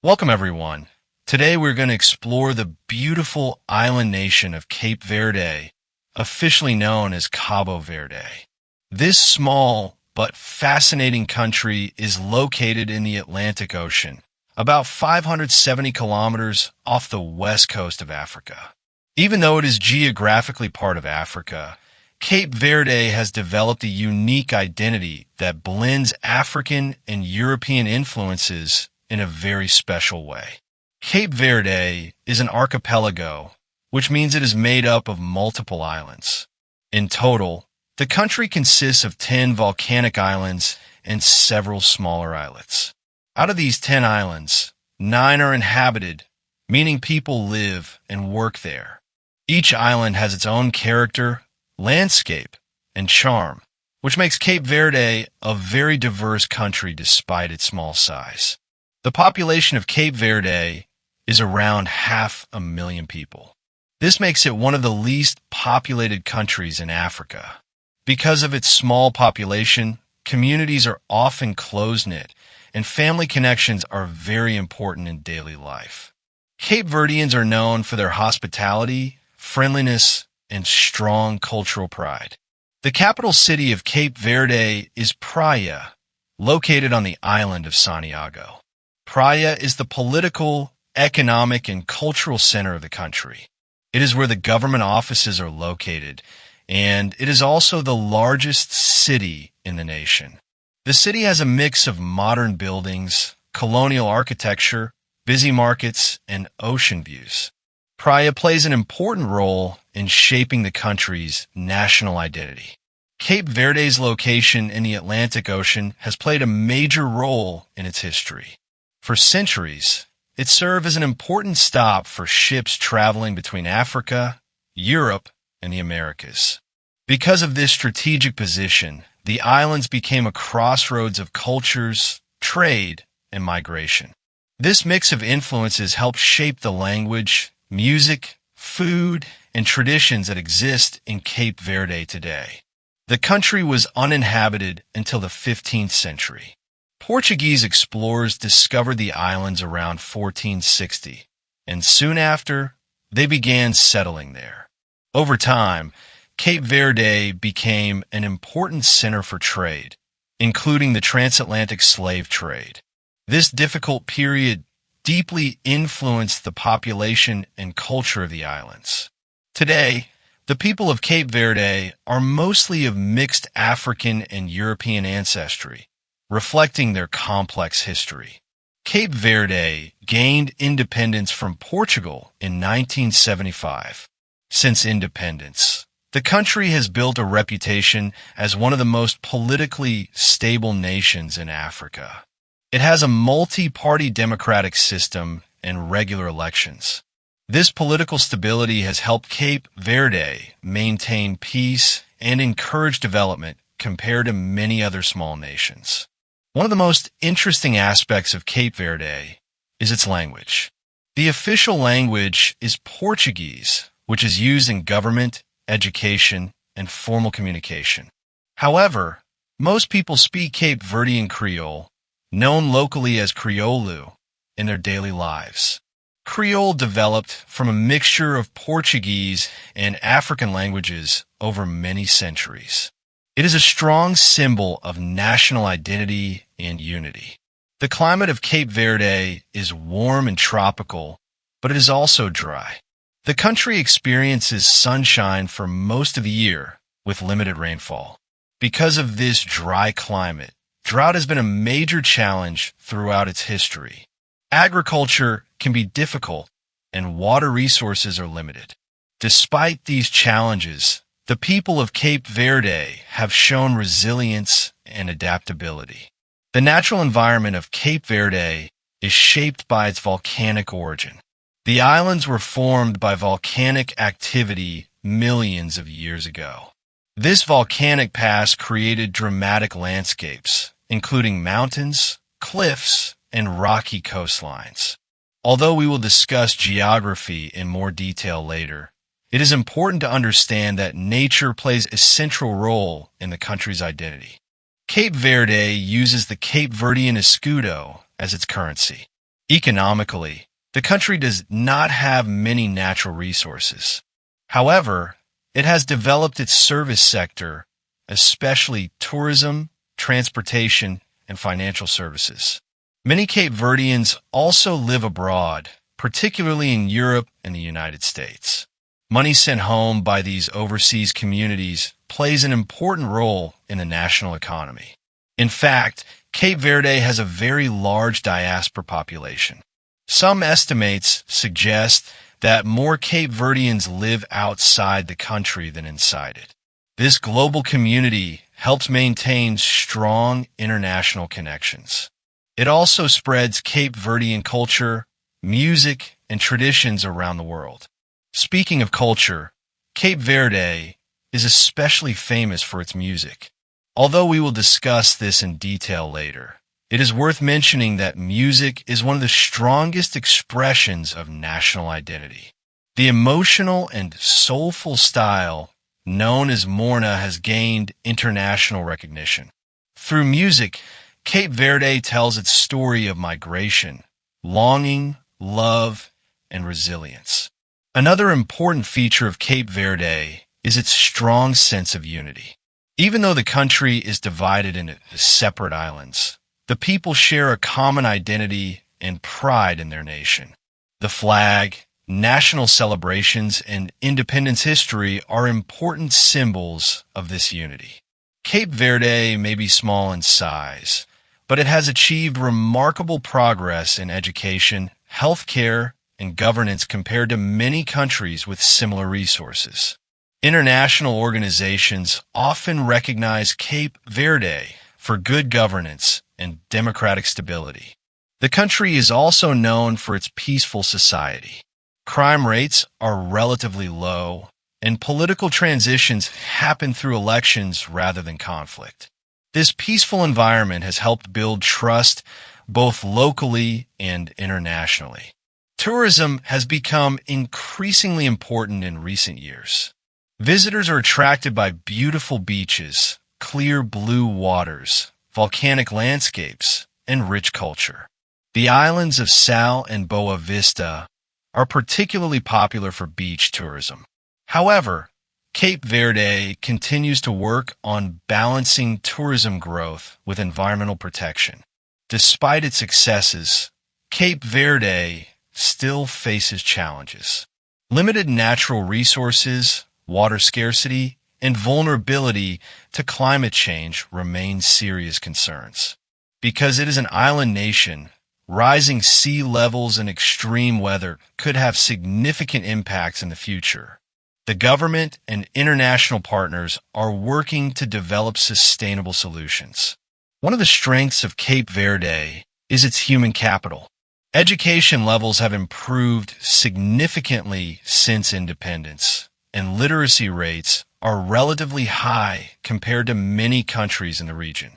Welcome, everyone. Today we're going to explore the beautiful island nation of Cape Verde, officially known as Cabo Verde. This small but fascinating country is located in the Atlantic Ocean, about 570 kilometers off the west coast of Africa. Even though it is geographically part of Africa, Cape Verde has developed a unique identity that blends African and European influences in a very special way. Cape Verde is an archipelago, which means it is made up of multiple islands. In total, the country consists of 10 volcanic islands and several smaller islets. Out of these 10 islands, 9 are inhabited, meaning people live and work there. Each island has its own character, landscape, and charm, which makes Cape Verde a very diverse country despite its small size. The population of Cape Verde is around 500,000 people. This makes it one of the least populated countries in Africa. Because of its small population, communities are often close-knit, and family connections are very important in daily life. Cape Verdeans are known for their hospitality, friendliness, and strong cultural pride. The capital city of Cape Verde is Praia, located on the island of Santiago. Praia is the political, economic, and cultural center of the country. It is where the government offices are located, and it is also the largest city in the nation. The city has a mix of modern buildings, colonial architecture, busy markets, and ocean views. Praia plays an important role in shaping the country's national identity. Cape Verde's location in the Atlantic Ocean has played a major role in its history. For centuries, it served as an important stop for ships traveling between Africa, Europe, and the Americas. Because of this strategic position, the islands became a crossroads of cultures, trade, and migration. This mix of influences helped shape the language, music, food, and traditions that exist in Cape Verde today. The country was uninhabited until the 15th century. Portuguese explorers discovered the islands around 1460, and soon after, they began settling there. Over time, Cape Verde became an important center for trade, including the transatlantic slave trade. This difficult period deeply influenced the population and culture of the islands. Today, the people of Cape Verde are mostly of mixed African and European ancestry, reflecting their complex history. Cape Verde gained independence from Portugal in 1975. Since independence, the country has built a reputation as one of the most politically stable nations in Africa. It has a multi-party democratic system and regular elections. This political stability has helped Cape Verde maintain peace and encourage development compared to many other small nations. One of the most interesting aspects of Cape Verde is its language. The official language is Portuguese, which is used in government, education, and formal communication. However, most people speak Cape Verdean Creole, known locally as Creole, in their daily lives. Creole developed from a mixture of Portuguese and African languages over many centuries. It is a strong symbol of national identity and unity. The climate of Cape Verde is warm and tropical, but it is also dry. The country experiences sunshine for most of the year with limited rainfall. Because of this dry climate, drought has been a major challenge throughout its history. Agriculture can be difficult, and water resources are limited. Despite these challenges, the people of Cape Verde have shown resilience and adaptability. The natural environment of Cape Verde is shaped by its volcanic origin. The islands were formed by volcanic activity millions of years ago. This volcanic past created dramatic landscapes, including mountains, cliffs, and rocky coastlines. Although we will discuss geography in more detail later, it is important to understand that nature plays a central role in the country's identity. Cape Verde uses the Cape Verdean escudo as its currency. Economically, the country does not have many natural resources. However, it has developed its service sector, especially tourism, transportation, and financial services. Many Cape Verdeans also live abroad, particularly in Europe and the United States. Money sent home by these overseas communities plays an important role in the national economy. In fact, Cape Verde has a very large diaspora population. Some estimates suggest that more Cape Verdeans live outside the country than inside it. This global community helps maintain strong international connections. It also spreads Cape Verdean culture, music, and traditions around the world. Speaking of culture, Cape Verde is especially famous for its music. Although we will discuss this in detail later, it is worth mentioning that music is one of the strongest expressions of national identity. The emotional and soulful style known as morna has gained international recognition. Through music, Cape Verde tells its story of migration, longing, love, and resilience. Another important feature of Cape Verde is its strong sense of unity. Even though the country is divided into separate islands, the people share a common identity and pride in their nation. The flag, national celebrations, and independence history are important symbols of this unity. Cape Verde may be small in size, but it has achieved remarkable progress in education, healthcare, and governance compared to many countries with similar resources. International organizations often recognize Cape Verde for good governance and democratic stability. The country is also known for its peaceful society. Crime rates are relatively low, and political transitions happen through elections rather than conflict. This peaceful environment has helped build trust both locally and internationally. Tourism has become increasingly important in recent years. Visitors are attracted by beautiful beaches, clear blue waters, volcanic landscapes, and rich culture. The islands of Sal and Boa Vista are particularly popular for beach tourism. However, Cape Verde continues to work on balancing tourism growth with environmental protection. Despite its successes, Cape Verde still faces challenges. Limited natural resources, water scarcity, and vulnerability to climate change remain serious concerns. Because it is an island nation, rising sea levels and extreme weather could have significant impacts in the future. The government and international partners are working to develop sustainable solutions. One of the strengths of Cape Verde is its human capital. Education levels have improved significantly since independence, and literacy rates are relatively high compared to many countries in the region.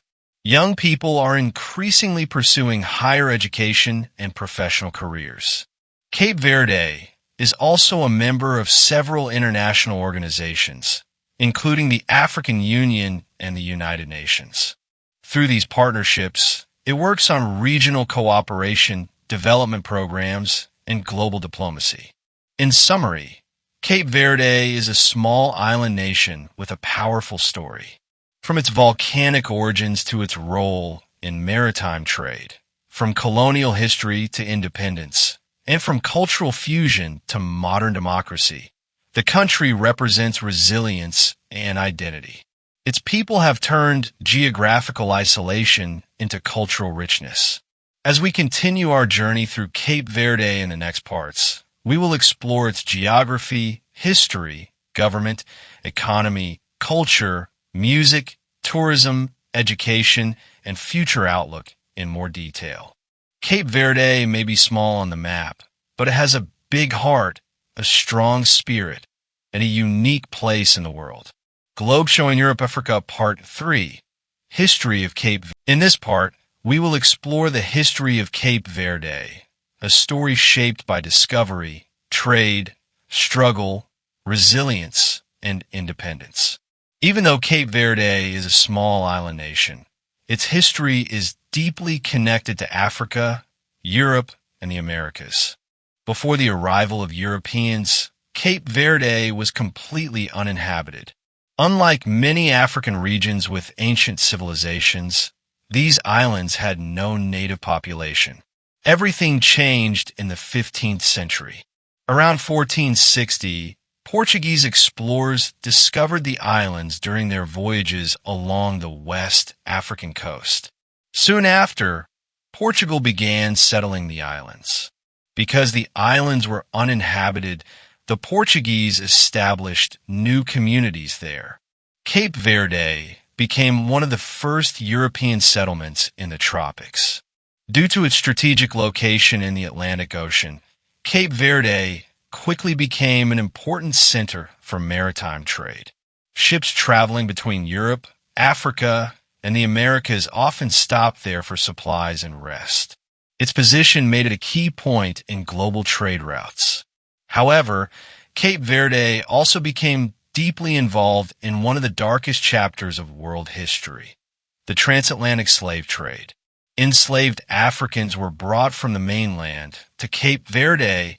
Young people are increasingly pursuing higher education and professional careers. Cape Verde is also a member of several international organizations, including the African Union and the United Nations. Through these partnerships, it works on regional cooperation, development programs, and global diplomacy. In summary, Cape Verde is a small island nation with a powerful story. From its volcanic origins to its role in maritime trade, from colonial history to independence, and from cultural fusion to modern democracy, the country represents resilience and identity. Its people have turned geographical isolation into cultural richness. As we continue our journey through Cape Verde in the next parts, we will explore its geography, history, government, economy, culture, music, tourism, education, and future outlook in more detail. Cape Verde may be small on the map, but it has a big heart, a strong spirit, and a unique place in the world. Globe Showing Europe Africa Part 3, History of Cape Verde. In this part, we will explore the history of Cape Verde, a story shaped by discovery, trade, struggle, resilience, and independence. Even though Cape Verde is a small island nation, its history is deeply connected to Africa, Europe, and the Americas. Before the arrival of Europeans, Cape Verde was completely uninhabited. Unlike many African regions with ancient civilizations, these islands had no native population. Everything changed in the 15th century. Around 1460, Portuguese explorers discovered the islands during their voyages along the West African coast. Soon after, Portugal began settling the islands. Because the islands were uninhabited, the Portuguese established new communities there. Cape Verde became one of the first European settlements in the tropics. Due to its strategic location in the Atlantic Ocean, Cape Verde quickly became an important center for maritime trade. Ships traveling between Europe, Africa, and the Americas often stopped there for supplies and rest. Its position made it a key point in global trade routes. However, Cape Verde also became deeply involved in one of the darkest chapters of world history, the transatlantic slave trade. Enslaved Africans were brought from the mainland to Cape Verde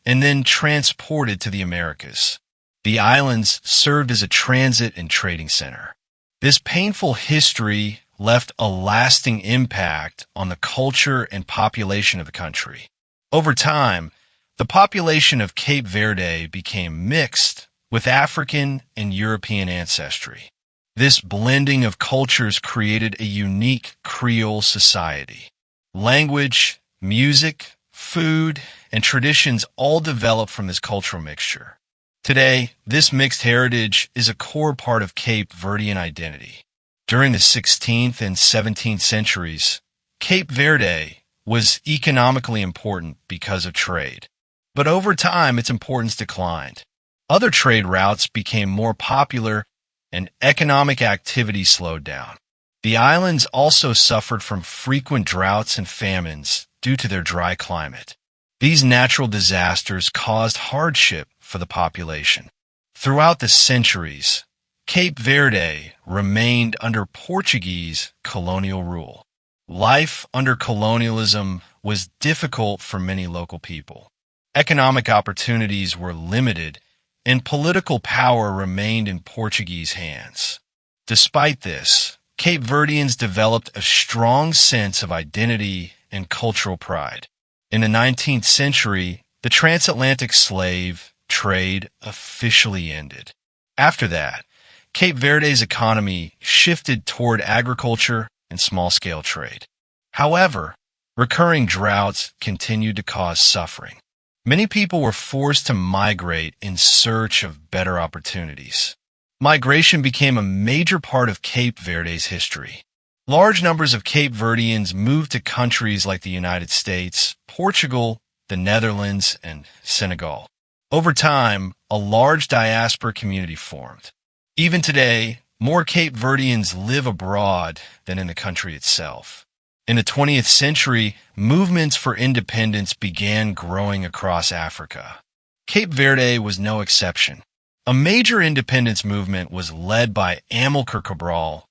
and then transported to the Americas. The islands served as a transit and trading center. This painful history left a lasting impact on the culture and population of the country. Over time, the population of Cape Verde became mixed with African and European ancestry. This blending of cultures created a unique Creole society. Language, music, food, and traditions all developed from this cultural mixture. Today, this mixed heritage is a core part of Cape Verdean identity. During the 16th and 17th centuries, Cape Verde was economically important because of trade. But over time, its importance declined. Other trade routes became more popular and economic activity slowed down. The islands also suffered from frequent droughts and famines due to their dry climate. These natural disasters caused hardship for the population. Throughout the centuries, Cape Verde remained under Portuguese colonial rule. Life under colonialism was difficult for many local people. Economic opportunities were limited, and political power remained in Portuguese hands. Despite this, Cape Verdeans developed a strong sense of identity and cultural pride. In the 19th century, the transatlantic slave trade officially ended. After that, Cape Verde's economy shifted toward agriculture and small-scale trade. However, recurring droughts continued to cause suffering. Many people were forced to migrate in search of better opportunities. Migration became a major part of Cape Verde's history. Large numbers of Cape Verdeans moved to countries like the United States, Portugal, the Netherlands, and Senegal. Over time, a large diaspora community formed. Even today, more Cape Verdeans live abroad than in the country itself. In the 20th century, movements for independence began growing across Africa. Cape Verde was no exception. A major independence movement was led by Amilcar Cabral,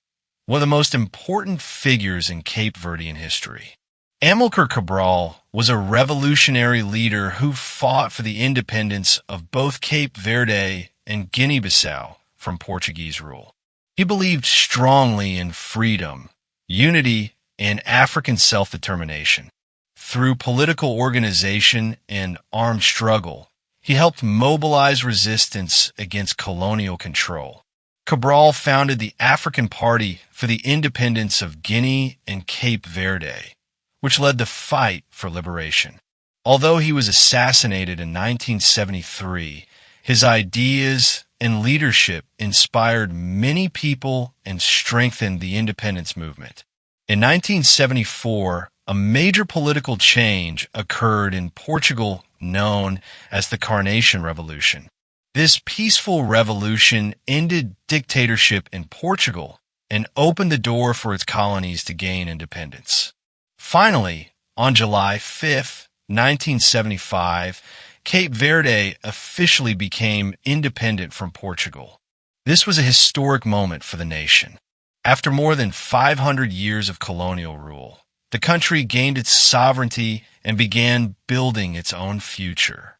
one of the most important figures in Cape Verdean history. Amilcar Cabral was a revolutionary leader who fought for the independence of both Cape Verde and Guinea-Bissau from Portuguese rule. He believed strongly in freedom, unity, and African self-determination. Through political organization and armed struggle, he helped mobilize resistance against colonial control. Cabral founded the African Party for the Independence of Guinea and Cape Verde, which led the fight for liberation. Although he was assassinated in 1973, his ideas and leadership inspired many people and strengthened the independence movement. In 1974, a major political change occurred in Portugal known as the Carnation Revolution. This peaceful revolution ended dictatorship in Portugal and opened the door for its colonies to gain independence. Finally, on July 5, 1975, Cape Verde officially became independent from Portugal. This was a historic moment for the nation. After more than 500 years of colonial rule, the country gained its sovereignty and began building its own future.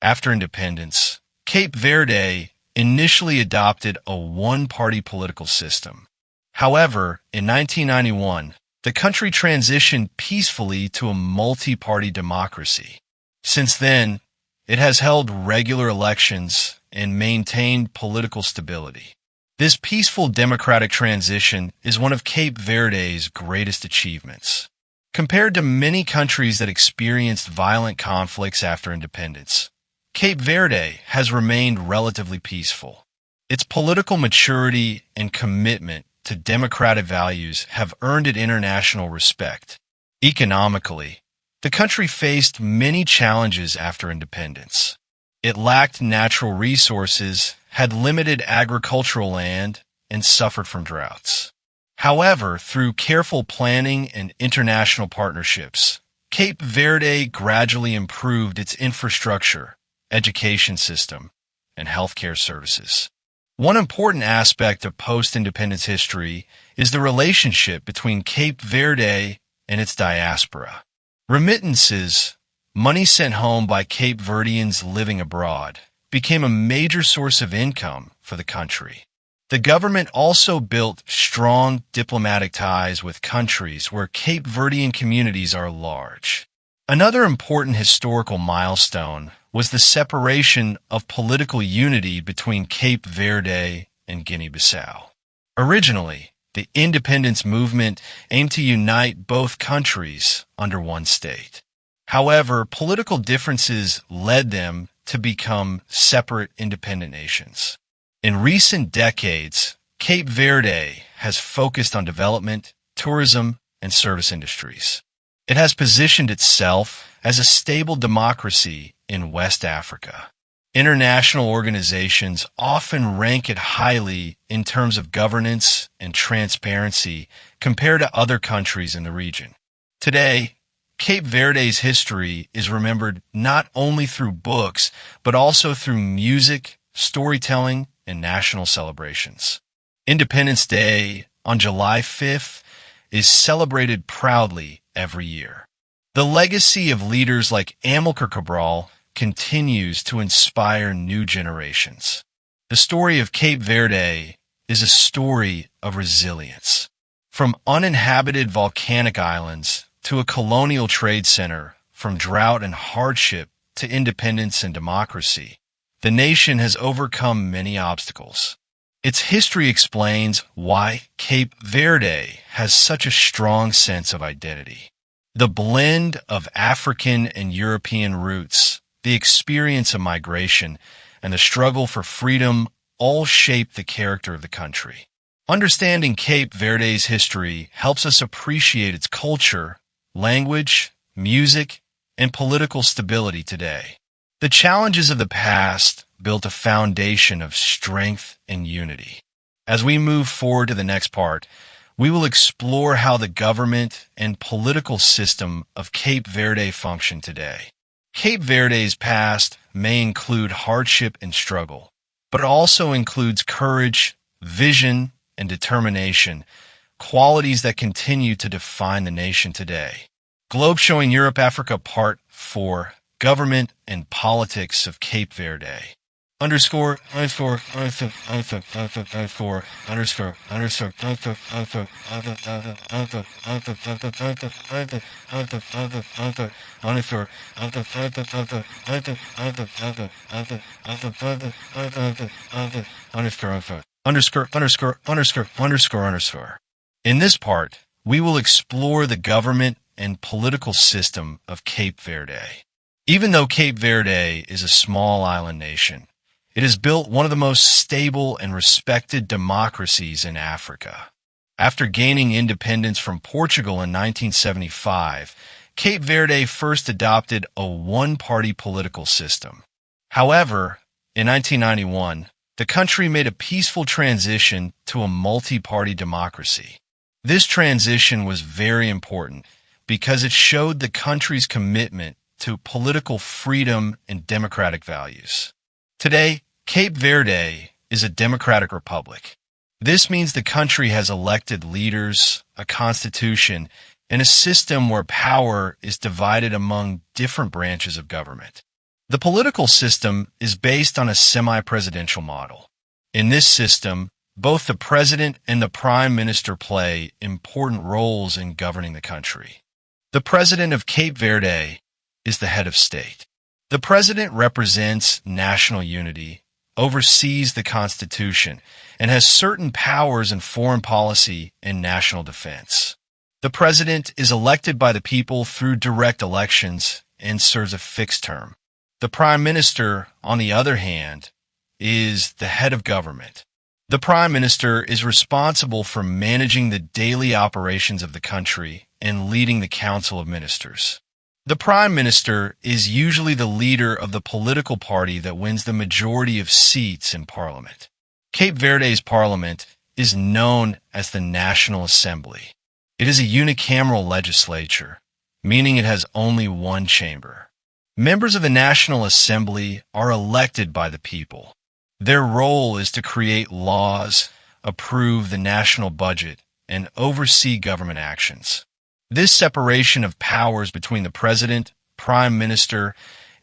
After independence, Cape Verde initially adopted a one-party political system. However, in 1991, the country transitioned peacefully to a multi-party democracy. Since then, it has held regular elections and maintained political stability. This peaceful democratic transition is one of Cape Verde's greatest achievements. Compared to many countries that experienced violent conflicts after independence, Cape Verde has remained relatively peaceful. Its political maturity and commitment to democratic values have earned it international respect. Economically, the country faced many challenges after independence. It lacked natural resources, had limited agricultural land, and suffered from droughts. However, through careful planning and international partnerships, Cape Verde gradually improved its infrastructure, education system, and healthcare services. One important aspect of post-independence history is the relationship between Cape Verde and its diaspora. Remittances, money sent home by Cape Verdeans living abroad, became a major source of income for the country. The government also built strong diplomatic ties with countries where Cape Verdean communities are large. Another important historical milestone was the separation of political unity between Cape Verde and Guinea-Bissau. Originally, the independence movement aimed to unite both countries under one state. However, political differences led them to become separate independent nations. In recent decades, Cape Verde has focused on development, tourism, and service industries. It has positioned itself as a stable democracy in West Africa. International organizations often rank it highly in terms of governance and transparency compared to other countries in the region. Today, Cape Verde's history is remembered not only through books, but also through music, storytelling, and national celebrations. Independence Day on July 5th is celebrated proudly every year. The legacy of leaders like Amilcar Cabral continues to inspire new generations. The story of Cape Verde is a story of resilience. From uninhabited volcanic islands to a colonial trade center, from drought and hardship to independence and democracy, the nation has overcome many obstacles. Its history explains why Cape Verde has such a strong sense of identity. The blend of African and European roots, the experience of migration, and the struggle for freedom all shape the character of the country. Understanding Cape Verde's history helps us appreciate its culture, language, music, and political stability today. The challenges of the past built a foundation of strength and unity. As we move forward to the next part, we will explore how the government and political system of Cape Verde function today. Cape Verde's past may include hardship and struggle, but it also includes courage, vision, and determination, qualities that continue to define the nation today. Globe Showing Europe Africa Part 4, Government and Politics of Cape Verde. Underscore underscore underscore underscore underscore underscore underscore. In this part, we will explore the government and political system of Cape Verde. Even though Cape Verde is a small island nation, it has built one of the most stable and respected democracies in Africa. After gaining independence from Portugal in 1975, Cape Verde first adopted a one-party political system. However, in 1991, the country made a peaceful transition to a multi-party democracy. This transition was very important because it showed the country's commitment to political freedom and democratic values. Today, Cape Verde is a democratic republic. This means the country has elected leaders, a constitution, and a system where power is divided among different branches of government. The political system is based on a semi-presidential model. In this system, both the president and the prime minister play important roles in governing the country. The president of Cape Verde is the head of state. The president represents national unity, oversees the Constitution, and has certain powers in foreign policy and national defense. The president is elected by the people through direct elections and serves a fixed term. The prime minister, on the other hand, is the head of government. The prime minister is responsible for managing the daily operations of the country and leading the council of ministers. The prime minister is usually the leader of the political party that wins the majority of seats in parliament. Cape Verde's parliament is known as the National Assembly. It is a unicameral legislature, meaning it has only one chamber. Members of the National Assembly are elected by the people. Their role is to create laws, approve the national budget, and oversee government actions. This separation of powers between the president, prime minister,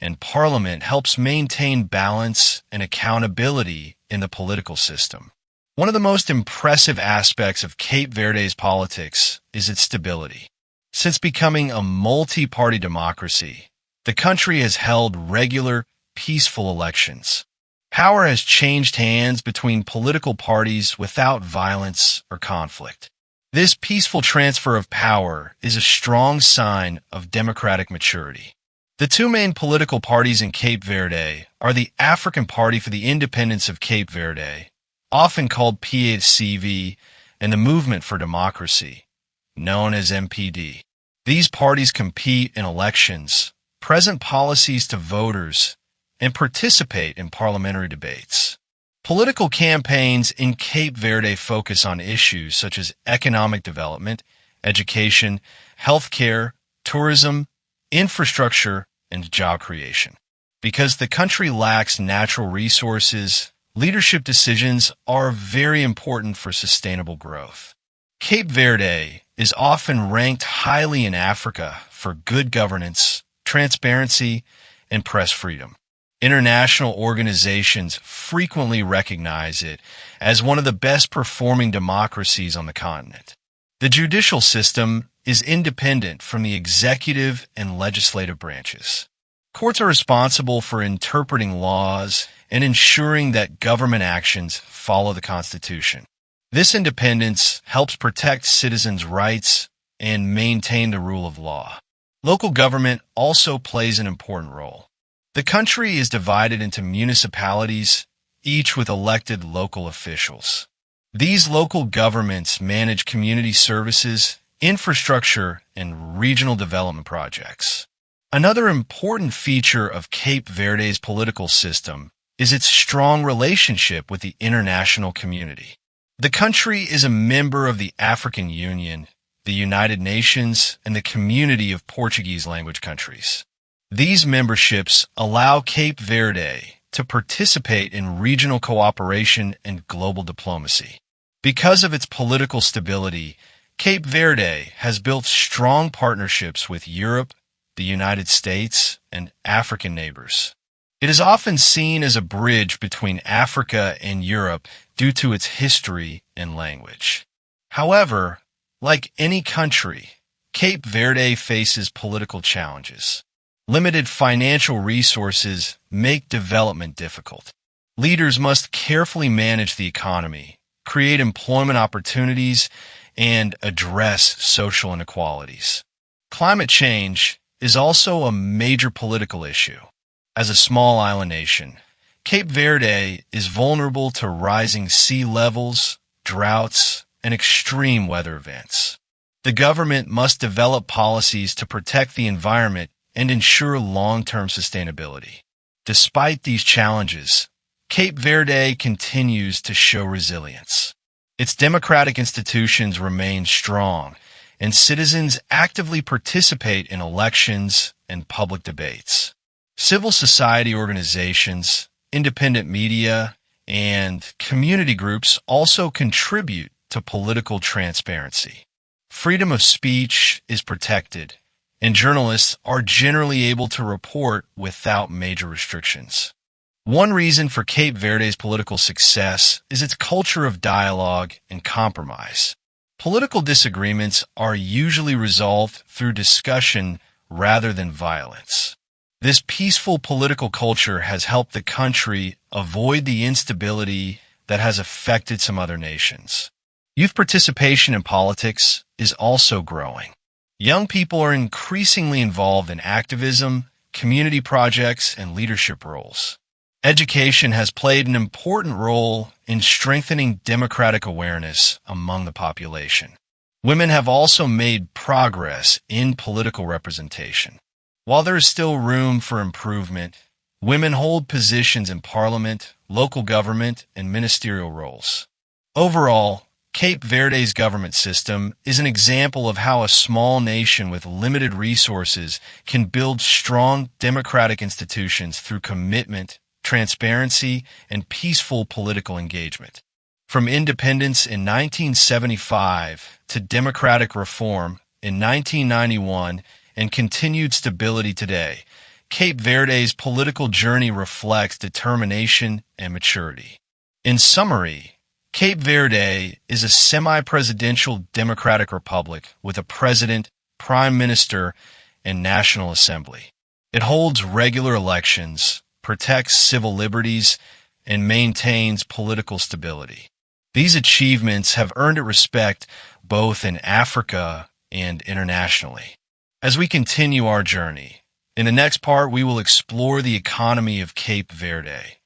and parliament helps maintain balance and accountability in the political system. One of the most impressive aspects of Cape Verde's politics is its stability. Since becoming a multi-party democracy, the country has held regular, peaceful elections. Power has changed hands between political parties without violence or conflict. This peaceful transfer of power is a strong sign of democratic maturity. The two main political parties in Cape Verde are the African Party for the Independence of Cape Verde, often called PACV, and the Movement for Democracy, known as MPD. These parties compete in elections, present policies to voters, and participate in parliamentary debates. Political campaigns in Cape Verde focus on issues such as economic development, education, healthcare, tourism, infrastructure, and job creation. Because the country lacks natural resources, leadership decisions are very important for sustainable growth. Cape Verde is often ranked highly in Africa for good governance, transparency, and press freedom. International organizations frequently recognize it as one of the best performing democracies on the continent. The judicial system is independent from the executive and legislative branches. Courts are responsible for interpreting laws and ensuring that government actions follow the Constitution. This independence helps protect citizens' rights and maintain the rule of law. Local government also plays an important role. The country is divided into municipalities, each with elected local officials. These local governments manage community services, infrastructure, and regional development projects. Another important feature of Cape Verde's political system is its strong relationship with the international community. The country is a member of the African Union, the United Nations, and the Community of Portuguese language countries. These memberships allow Cape Verde to participate in regional cooperation and global diplomacy. Because of its political stability, Cape Verde has built strong partnerships with Europe, the United States, and African neighbors. It is often seen as a bridge between Africa and Europe due to its history and language. However, like any country, Cape Verde faces political challenges. Limited financial resources make development difficult. Leaders must carefully manage the economy, create employment opportunities, and address social inequalities. Climate change is also a major political issue. As a small island nation, Cape Verde is vulnerable to rising sea levels, droughts, and extreme weather events. The government must develop policies to protect the environment and ensure long-term sustainability. Despite these challenges, Cape Verde continues to show resilience. Its democratic institutions remain strong, and citizens actively participate in elections and public debates. Civil society organizations, independent media, and community groups also contribute to political transparency. freedom of speech is protected, and journalists are generally able to report without major restrictions. One reason for Cape Verde's political success is its culture of dialogue and compromise. Political disagreements are usually resolved through discussion rather than violence. This peaceful political culture has helped the country avoid the instability that has affected some other nations. Youth participation in politics is also growing. Young people are increasingly involved in activism, community projects, and leadership roles. Education has played an important role in strengthening democratic awareness among the population. Women have also made progress in political representation. While there is still room for improvement, women hold positions in parliament, local government, and ministerial roles. Overall, Cape Verde's government system is an example of how a small nation with limited resources can build strong democratic institutions through commitment, transparency, and peaceful political engagement. From independence in 1975 to democratic reform in 1991 and continued stability today, Cape Verde's political journey reflects determination and maturity. In summary, Cape Verde is a semi-presidential democratic republic with a president, prime minister, and national assembly. It holds regular elections, protects civil liberties, and maintains political stability. These achievements have earned it respect both in Africa and internationally. As we continue our journey, in the next part we will explore the economy of Cape Verde,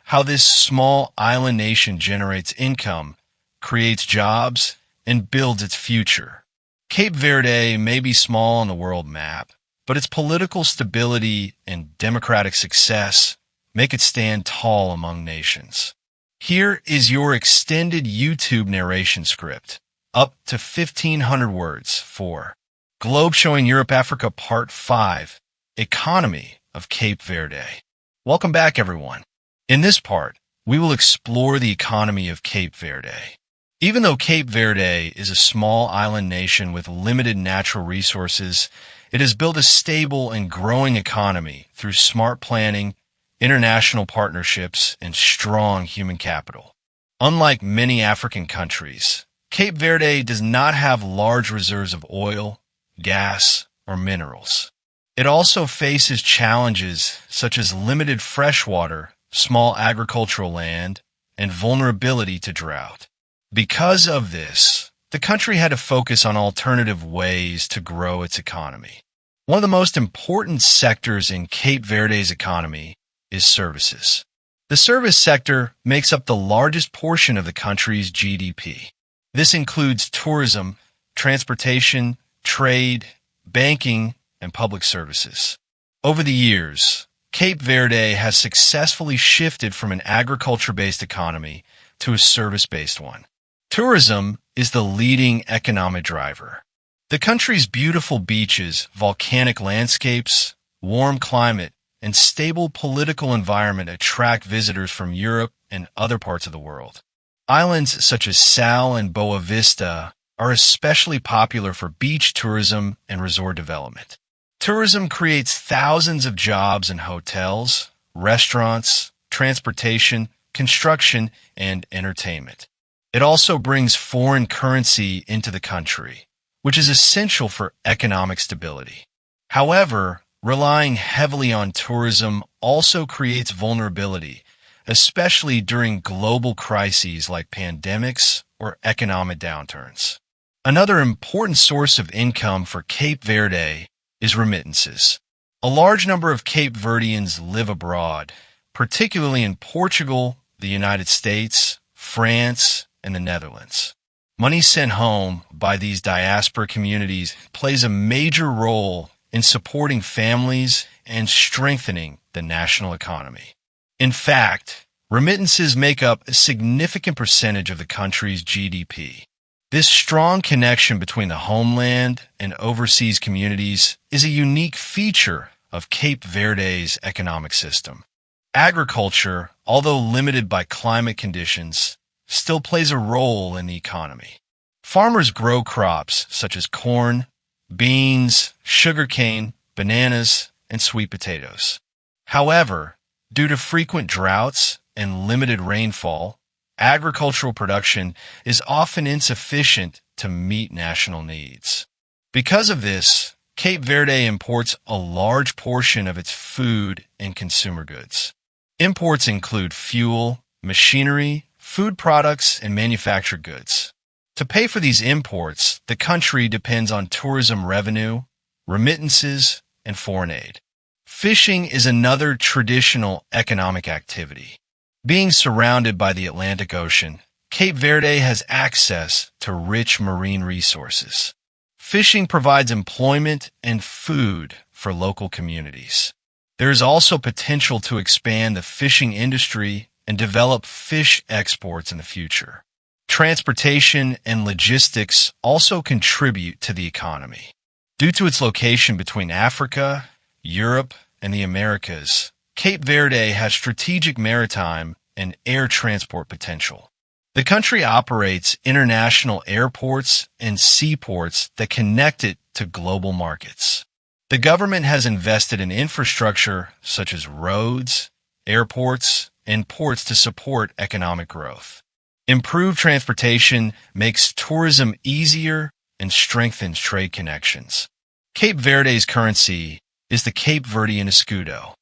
how this small island nation generates income, creates jobs, and builds its future. Cape Verde may be small on the world map, but its political stability and democratic success make it stand tall among nations. Here is your extended YouTube narration script, up to 1,500 words for Globe Showing Europe Africa Part 5, Economy of Cape Verde. Welcome back, everyone. In this part, we will explore the economy of Cape Verde. Even though Cape Verde is a small island nation with limited natural resources, it has built a stable and growing economy through smart planning, international partnerships, and strong human capital. Unlike many African countries, Cape Verde does not have large reserves of oil, gas, or minerals. It also faces challenges such as limited freshwater, small agricultural land, and vulnerability to drought. Because of this, the country had to focus on alternative ways to grow its economy. One of the most important sectors in Cape Verde's economy is services. The service sector makes up the largest portion of the country's GDP. This includes tourism, transportation, trade, banking, and public services. Over the years, Cape Verde has successfully shifted from an agriculture-based economy to a service-based one. Tourism is the leading economic driver. The country's beautiful beaches, volcanic landscapes, warm climate, and stable political environment attract visitors from Europe and other parts of the world. Islands such as Sal and Boa Vista are especially popular for beach tourism and resort development. Tourism creates thousands of jobs in hotels, restaurants, transportation, construction, and entertainment. It also brings foreign currency into the country, which is essential for economic stability. However, relying heavily on tourism also creates vulnerability, especially during global crises like pandemics or economic downturns. Another important source of income for Cape Verde is remittances. A large number of Cape Verdeans live abroad, particularly in Portugal, the United States, France, and the Netherlands. Money sent home by these diaspora communities plays a major role in supporting families and strengthening the national economy. In fact, remittances make up a significant percentage of the country's GDP. This strong connection between the homeland and overseas communities is a unique feature of Cape Verde's economic system. Agriculture, although limited by climate conditions, still plays a role in the economy. Farmers grow crops such as corn, beans, sugarcane, bananas, and sweet potatoes. However, due to frequent droughts and limited rainfall, agricultural production is often insufficient to meet national needs. Because of this, Cape Verde imports a large portion of its food and consumer goods. Imports include fuel, machinery, food products, and manufactured goods. To pay for these imports, the country depends on tourism revenue, remittances, and foreign aid. Fishing is another traditional economic activity. Being surrounded by the Atlantic Ocean, Cape Verde has access to rich marine resources. Fishing provides employment and food for local communities. There is also potential to expand the fishing industry and develop fish exports in the future. Transportation and logistics also contribute to the economy. Due to its location between Africa, Europe, and the Americas, Cape Verde has strategic maritime and air transport potential. The country operates international airports and seaports that connect it to global markets. The government has invested in infrastructure such as roads, airports, and ports to support economic growth. Improved transportation makes tourism easier and strengthens trade connections. Cape Verde's currency is the Cape Verdean escudo.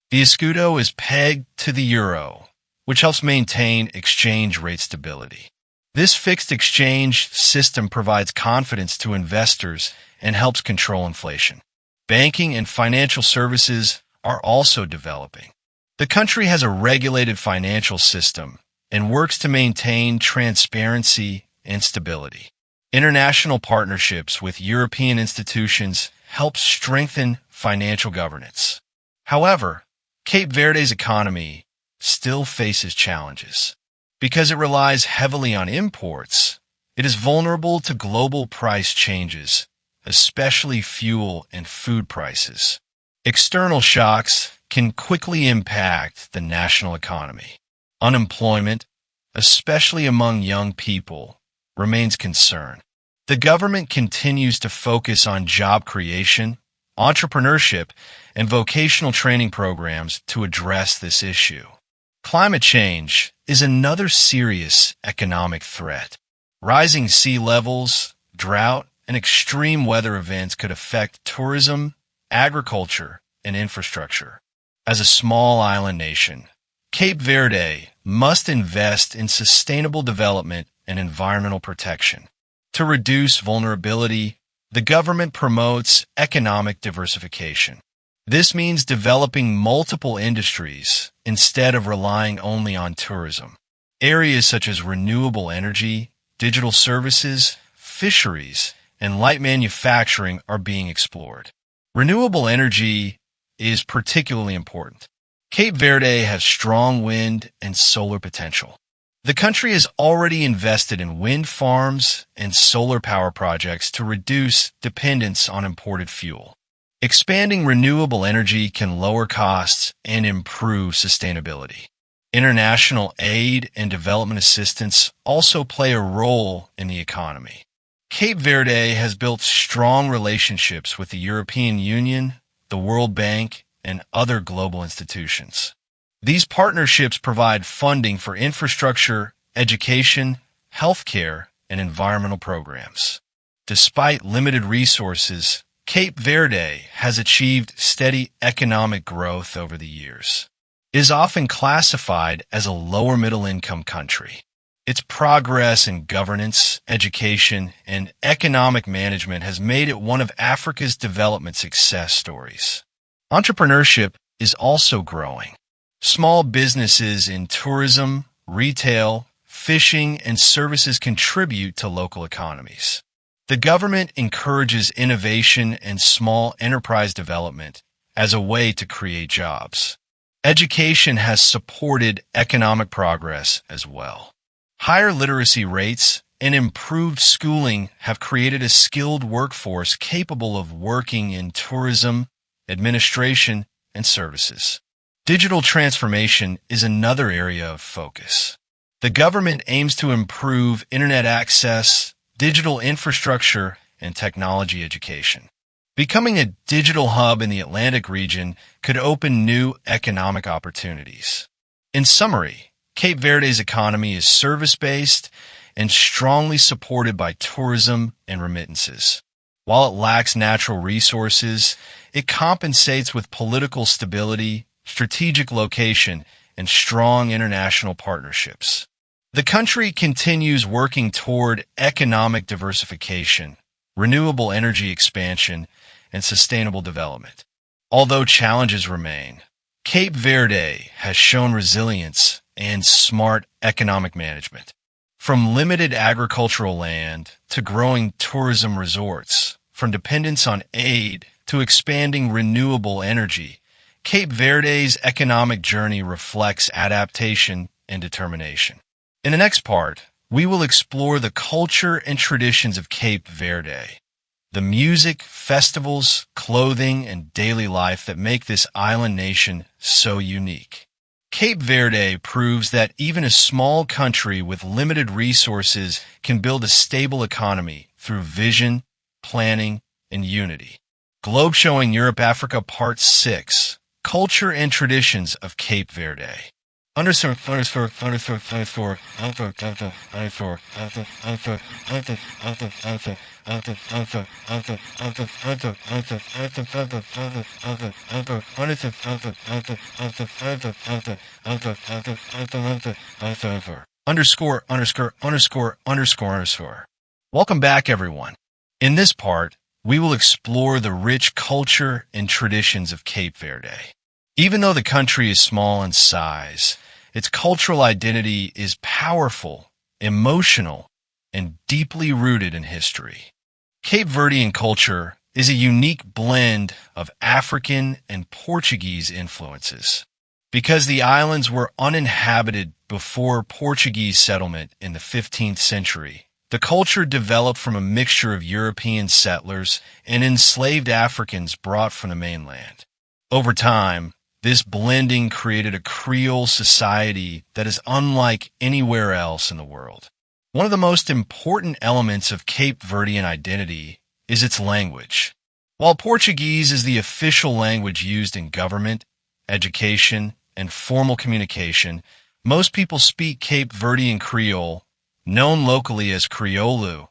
The escudo is pegged to the euro, which helps maintain exchange rate stability. This fixed exchange system provides confidence to investors and helps control inflation. Banking and financial services are also developing. The country has a regulated financial system and works to maintain transparency and stability. International partnerships with European institutions help strengthen financial governance. However, Cape Verde's economy still faces challenges. Because it relies heavily on imports, it is vulnerable to global price changes, especially fuel and food prices. External shocks can quickly impact the national economy. Unemployment, especially among young people, remains a concern. The government continues to focus on job creation, entrepreneurship, and vocational training programs to address this issue. Climate change is another serious economic threat. Rising sea levels, drought, and extreme weather events could affect tourism, agriculture, and infrastructure. As a small island nation, Cape Verde must invest in sustainable development and environmental protection. To reduce vulnerability, the government promotes economic diversification. This means developing multiple industries instead of relying only on tourism. Areas such as renewable energy, digital services, fisheries, and light manufacturing are being explored. Renewable energy is particularly important. Cape Verde has strong wind and solar potential. The country has already invested in wind farms and solar power projects to reduce dependence on imported fuel. Expanding renewable energy can lower costs and improve sustainability. International aid and development assistance also play a role in the economy. Cape Verde has built strong relationships with the European Union, the World Bank, and other global institutions. These partnerships provide funding for infrastructure, education, healthcare, and environmental programs. Despite limited resources, Cape Verde has achieved steady economic growth over the years. It is often classified as a lower middle-income country. Its progress in governance, education, and economic management has made it one of Africa's development success stories. Entrepreneurship is also growing. Small businesses in tourism, retail, fishing, and services contribute to local economies. The government encourages innovation and small enterprise development as a way to create jobs. Education has supported economic progress as well. Higher literacy rates and improved schooling have created a skilled workforce capable of working in tourism, administration, and services. Digital transformation is another area of focus. The government aims to improve internet access, digital infrastructure, and technology education. Becoming a digital hub in the Atlantic region could open new economic opportunities. In summary, Cape Verde's economy is service-based and strongly supported by tourism and remittances. While it lacks natural resources, it compensates with political stability, strategic location, and strong international partnerships. The country continues working toward economic diversification, renewable energy expansion, and sustainable development. Although challenges remain, Cape Verde has shown resilience and smart economic management. From limited agricultural land to growing tourism resorts, from dependence on aid to expanding renewable energy, Cape Verde's economic journey reflects adaptation and determination. In the next part, we will explore the culture and traditions of Cape Verde, the music, festivals, clothing, and daily life that make this island nation so unique. Cape Verde proves that even a small country with limited resources can build a stable economy through vision, planning, and unity. Globe Showing Europe Africa Part 6, Culture and Traditions of Cape Verde. Welcome back, everyone. In this part, we will explore the rich culture and traditions of Cape Verde. Even though the country is small in size, its cultural identity is powerful, emotional, and deeply rooted in history. Cape Verdean culture is a unique blend of African and Portuguese influences. Because the islands were uninhabited before Portuguese settlement in the 15th century, the culture developed from a mixture of European settlers and enslaved Africans brought from the mainland. Over time, this blending created a Creole society that is unlike anywhere else in the world. One of the most important elements of Cape Verdean identity is its language. While Portuguese is the official language used in government, education, and formal communication, most people speak Cape Verdean Creole, known locally as Creole,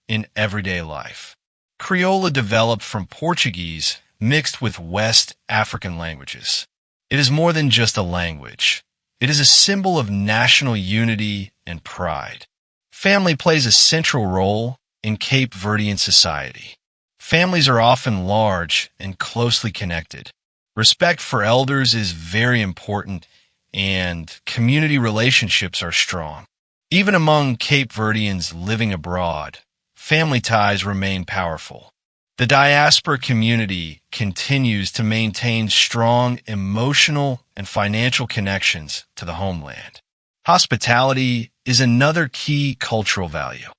in everyday life. Creole developed from Portuguese mixed with West African languages. It is more than just a language. It is a symbol of national unity and pride. Family plays a central role in Cape Verdean society. Families are often large and closely connected. Respect for elders is very important, and community relationships are strong. Even among Cape Verdeans living abroad, family ties remain powerful. The diaspora community continues to maintain strong emotional and financial connections to the homeland. Hospitality is another key cultural value.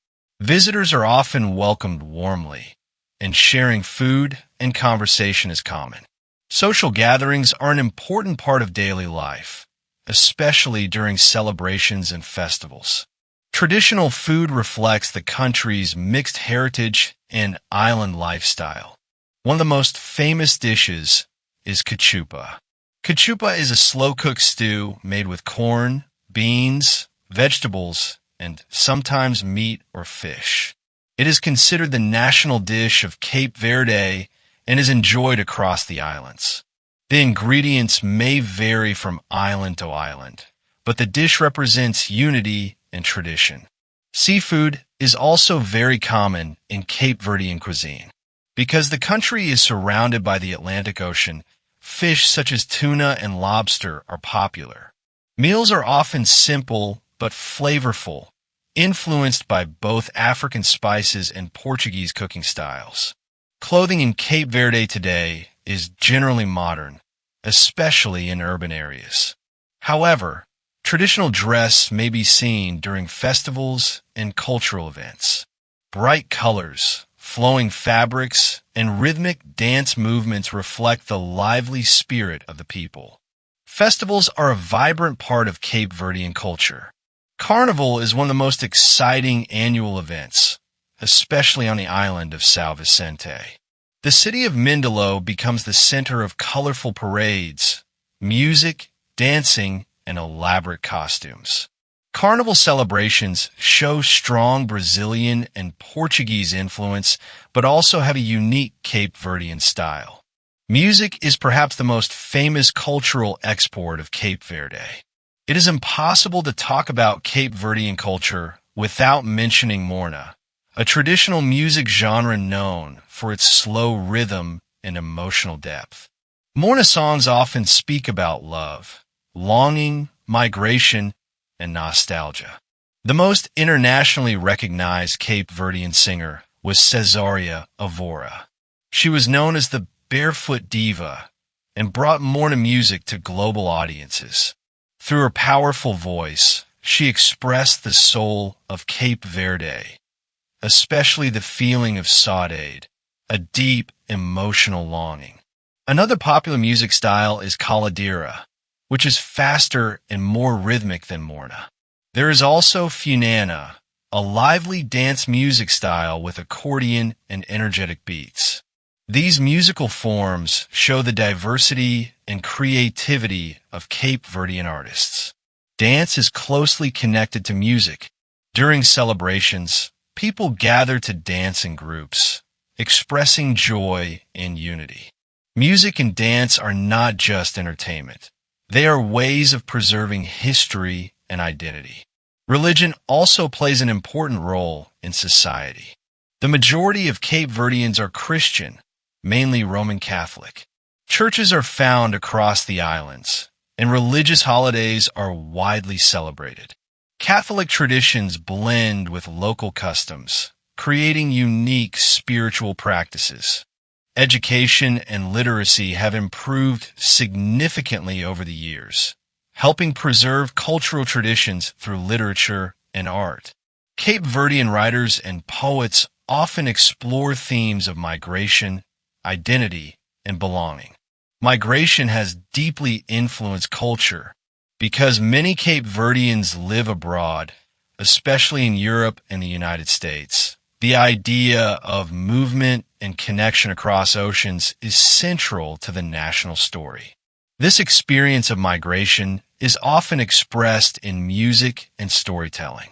Visitors are often welcomed warmly, and sharing food and conversation is common. Social gatherings are an important part of daily life, especially during celebrations and festivals. Traditional food reflects the country's mixed heritage and island lifestyle. One of the most famous dishes is cachupa. Cachupa is a slow-cooked stew made with corn, beans, vegetables, and sometimes meat or fish. It is considered the national dish of Cape Verde and is enjoyed across the islands. The ingredients may vary from island to island, but the dish represents unity and tradition. Seafood is also very common in Cape Verdean cuisine. Because the country is surrounded by the Atlantic Ocean, fish such as tuna and lobster are popular. Meals are often simple but flavorful, influenced by both African spices and Portuguese cooking styles. Clothing in Cape Verde today is generally modern, especially in urban areas. However, traditional dress may be seen during festivals and cultural events. Bright colors, flowing fabrics, and rhythmic dance movements reflect the lively spirit of the people. Festivals are a vibrant part of Cape Verdean culture. Carnival is one of the most exciting annual events, especially on the island of São Vicente. The city of Mindelo becomes the center of colorful parades, music, dancing, and elaborate costumes. Carnival celebrations show strong Brazilian and Portuguese influence, but also have a unique Cape Verdean style. Music is perhaps the most famous cultural export of Cape Verde. It is impossible to talk about Cape Verdean culture without mentioning morna, a traditional music genre known for its slow rhythm and emotional depth. Morna songs often speak about love, longing, migration, and nostalgia. The most internationally recognized Cape Verdean singer was Cesaria Evora. She was known as the Barefoot Diva and brought morna music to global audiences. Through her powerful voice, she expressed the soul of Cape Verde, especially the feeling of saudade, a deep emotional longing. Another popular music style is caladira, which is faster and more rhythmic than morna. There is also funana, a lively dance music style with accordion and energetic beats. These musical forms show the diversity and creativity of Cape Verdean artists. Dance is closely connected to music. During celebrations, people gather to dance in groups, expressing joy and unity. Music and dance are not just entertainment. They are ways of preserving history and identity. Religion also plays an important role in society. The majority of Cape Verdeans are Christian, mainly Roman Catholic. Churches are found across the islands, and religious holidays are widely celebrated. Catholic traditions blend with local customs, creating unique spiritual practices. Education and literacy have improved significantly over the years, helping preserve cultural traditions through literature and art. Cape Verdean writers and poets often explore themes of migration, identity, and belonging. Migration has deeply influenced culture because many Cape Verdeans live abroad, especially in Europe and the United States. The idea of movement and connection across oceans is central to the national story. This experience of migration is often expressed in music and storytelling.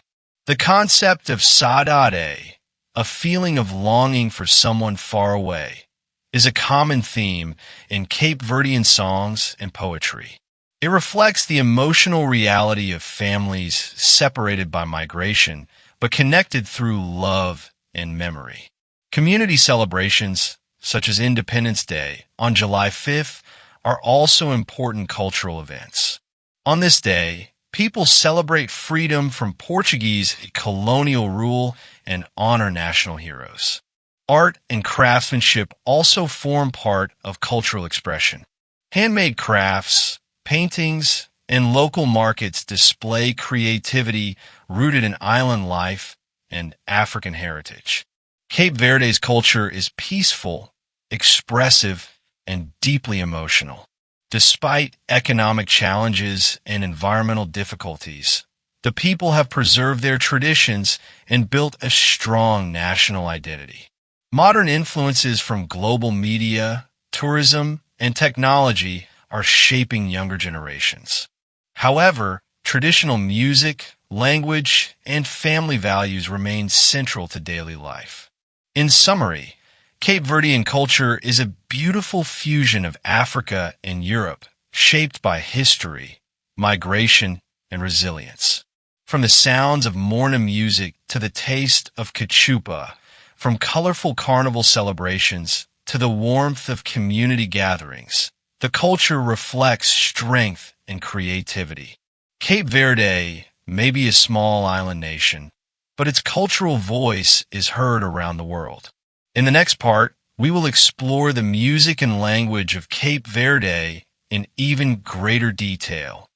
The concept of saudade, a feeling of longing for someone far away, is a common theme in Cape Verdean songs and poetry. It reflects the emotional reality of families separated by migration, but connected through love and memory. Community celebrations, such as Independence Day on July 5th, are also important cultural events. On this day, people celebrate freedom from Portuguese colonial rule and honor national heroes. Art and craftsmanship also form part of cultural expression. Handmade crafts, paintings, and local markets display creativity rooted in island life and African heritage. Cape Verde's culture is peaceful, expressive, and deeply emotional. Despite economic challenges and environmental difficulties, the people have preserved their traditions and built a strong national identity. Modern influences from global media, tourism, and technology are shaping younger generations. However, traditional music, language, and family values remain central to daily life. In summary, Cape Verdean culture is a beautiful fusion of Africa and Europe, shaped by history, migration, and resilience. From the sounds of morna music to the taste of cachupa, from colorful carnival celebrations to the warmth of community gatherings, the culture reflects strength and creativity. Cape Verde may be a small island nation, but its cultural voice is heard around the world. In the next part, we will explore the music and language of Cape Verde in even greater detail,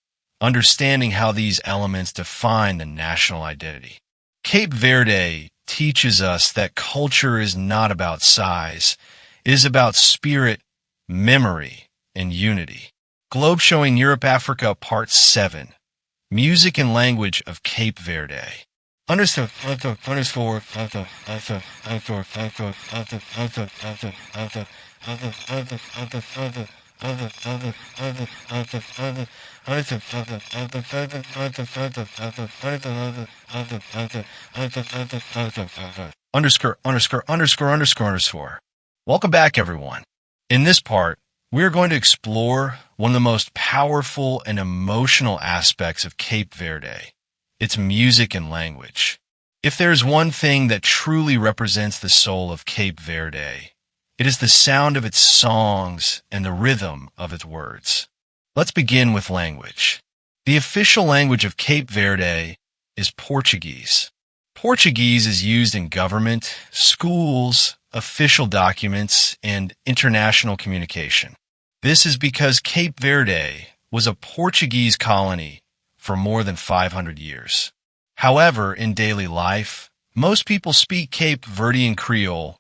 understanding how these elements define the national identity. Cape Verde teaches us that culture is not about size, it is about spirit, memory, and unity. Globe Showing Europe Africa Part 7, Music and Language of Cape Verde. Understood. Underscore. Welcome back, everyone. In this part, we are going to explore one of the most powerful and emotional aspects of Cape Verde, its music and language. If there is one thing that truly represents the soul of Cape Verde, it is the sound of its songs and the rhythm of its words. Let's begin with language. The official language of Cape Verde is Portuguese. Portuguese is used in government, schools, official documents, and international communication. This is because Cape Verde was a Portuguese colony for more than 500 years. However, in daily life, most people speak Cape Verdean Creole,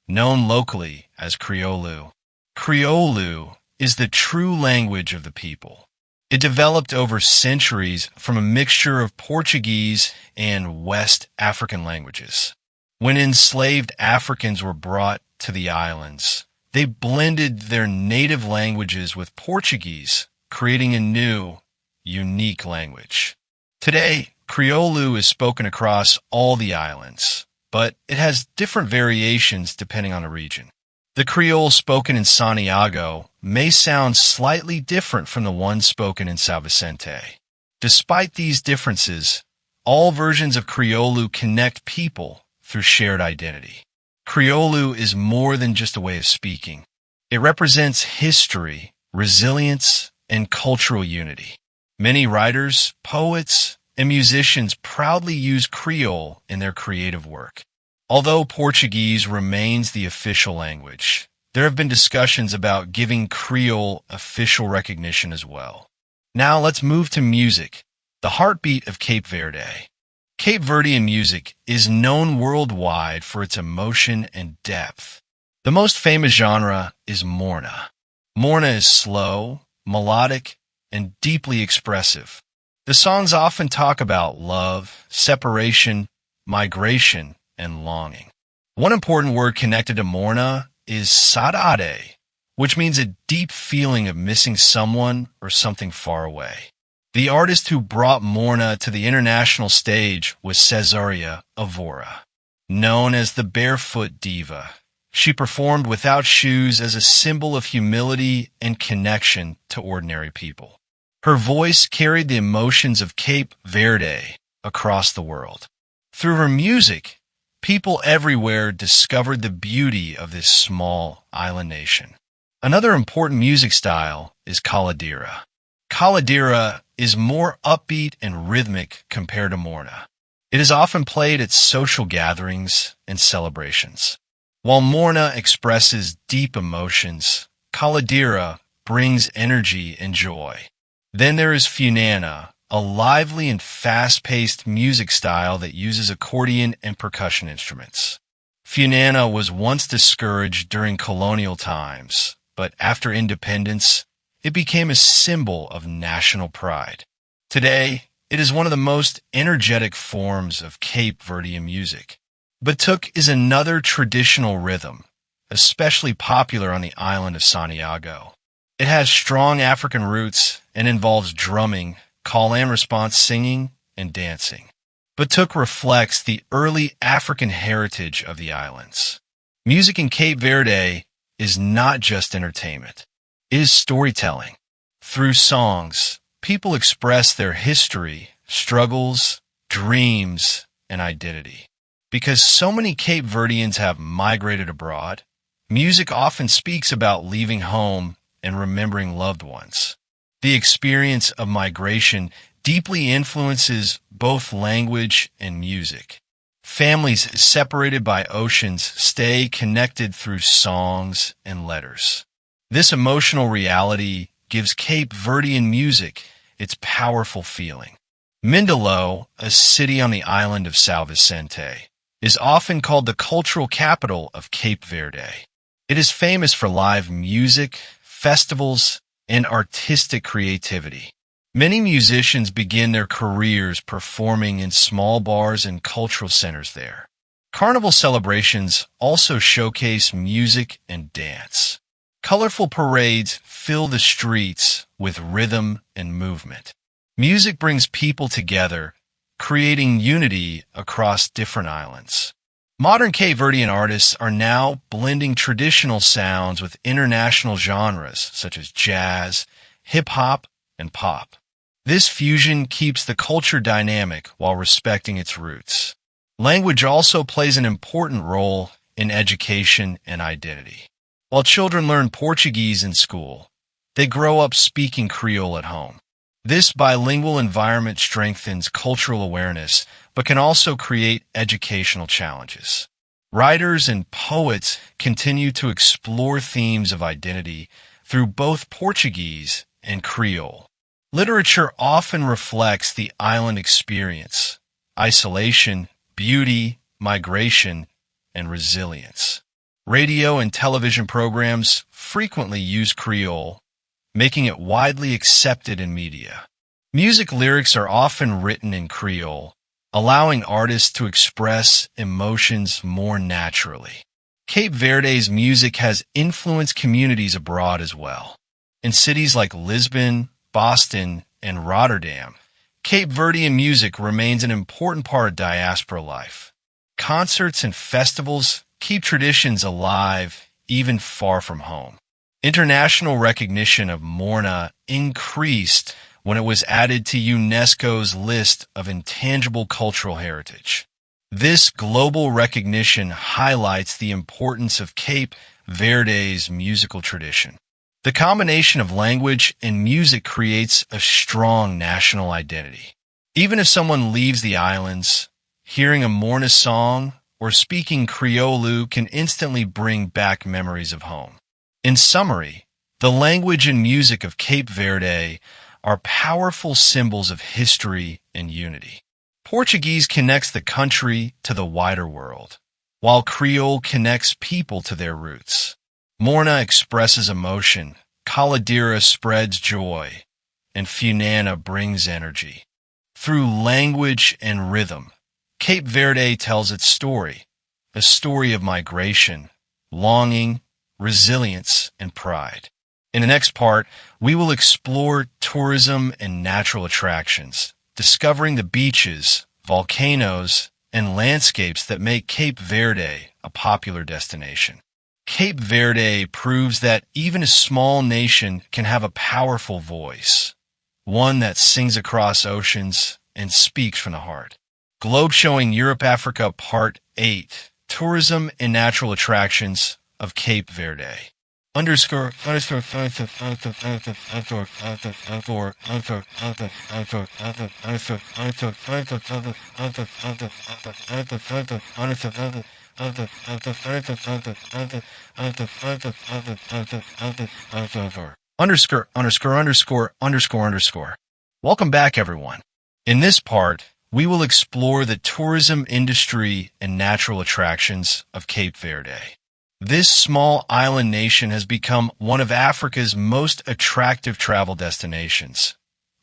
known locally as Creole. Creole is the true language of the people. It developed over centuries from a mixture of Portuguese and West African languages. When enslaved Africans were brought to the islands, they blended their native languages with Portuguese, creating a new, unique language. Today, Creole is spoken across all the islands, but it has different variations depending on the region. The Creole spoken in Santiago may sound slightly different from the one spoken in São Vicente. Despite these differences, all versions of Creole connect people through shared identity. Creole is more than just a way of speaking. It represents history, resilience, and cultural unity. Many writers, poets, and musicians proudly use Creole in their creative work. Although Portuguese remains the official language, there have been discussions about giving Creole official recognition as well. Now let's move to music, the heartbeat of Cape Verde. Cape Verdean music is known worldwide for its emotion and depth. The most famous genre is morna. Morna is slow, melodic, and deeply expressive. The songs often talk about love, separation, migration, and longing. One important word connected to morna is saudade, which means a deep feeling of missing someone or something far away. The artist who brought morna to the international stage was Cesaria Evora. Known as the Barefoot Diva, she performed without shoes as a symbol of humility and connection to ordinary people. Her voice carried the emotions of Cape Verde across the world. Through her music, people everywhere discovered the beauty of this small island nation. Another important music style is caladira. Caladira is more upbeat and rhythmic compared to morna. It is often played at social gatherings and celebrations. While morna expresses deep emotions, caladira brings energy and joy. Then there is funana, a lively and fast-paced music style that uses accordion and percussion instruments. Funana was once discouraged during colonial times, but after independence, it became a symbol of national pride. Today, it is one of the most energetic forms of Cape Verdean music. Batuque is another traditional rhythm, especially popular on the island of Santiago. It has strong African roots and involves drumming, call and response singing, and dancing. Batuque reflects the early African heritage of the islands. Music in Cape Verde is not just entertainment. It is storytelling. Through songs, people express their history, struggles, dreams, and identity. Because so many Cape Verdeans have migrated abroad, music often speaks about leaving home and remembering loved ones. The experience of migration deeply influences both language and music. Families separated by oceans stay connected through songs and letters. This emotional reality gives Cape Verdean music its powerful feeling. Mindelo, a city on the island of São Vicente, is often called the cultural capital of Cape Verde. It is famous for live music, festivals, and artistic creativity. Many musicians begin their careers performing in small bars and cultural centers there. Carnival celebrations also showcase music and dance. Colorful parades fill the streets with rhythm and movement. Music brings people together, creating unity across different islands. Modern Cape Verdean artists are now blending traditional sounds with international genres such as jazz, hip-hop, and pop. This fusion keeps the culture dynamic while respecting its roots. Language also plays an important role in education and identity. While children learn Portuguese in school, they grow up speaking Creole at home. This bilingual environment strengthens cultural awareness, but can also create educational challenges. Writers and poets continue to explore themes of identity through both Portuguese and Creole. Literature often reflects the island experience, isolation, beauty, migration, and resilience. Radio and television programs frequently use Creole, making it widely accepted in media. Music lyrics are often written in Creole, allowing artists to express emotions more naturally. Cape Verde's music has influenced communities abroad as well. In cities like Lisbon, Boston, and Rotterdam, Cape Verdean music remains an important part of diaspora life. Concerts and festivals keep traditions alive even far from home. International recognition of morna increased when it was added to UNESCO's list of intangible cultural heritage. This global recognition highlights the importance of Cape Verde's musical tradition. The combination of language and music creates a strong national identity. Even if someone leaves the islands, hearing a morna song or speaking Creole can instantly bring back memories of home. In summary, the language and music of Cape Verde are powerful symbols of history and unity. Portuguese connects the country to the wider world, while Creole connects people to their roots. Morna expresses emotion, Caladira spreads joy, and Funana brings energy. Through language and rhythm, Cape Verde tells its story, a story of migration, longing, resilience, and pride. In the next part, we will explore tourism and natural attractions, discovering the beaches, volcanoes, and landscapes that make Cape Verde a popular destination. Cape Verde proves that even a small nation can have a powerful voice, one that sings across oceans and speaks from the heart. Globe Showing Europe-Africa Part 8, Tourism and Natural Attractions of Cape Verde. Welcome back, everyone. In this part, we will explore the tourism industry and natural attractions of Cape Verde. This small island nation has become one of Africa's most attractive travel destinations,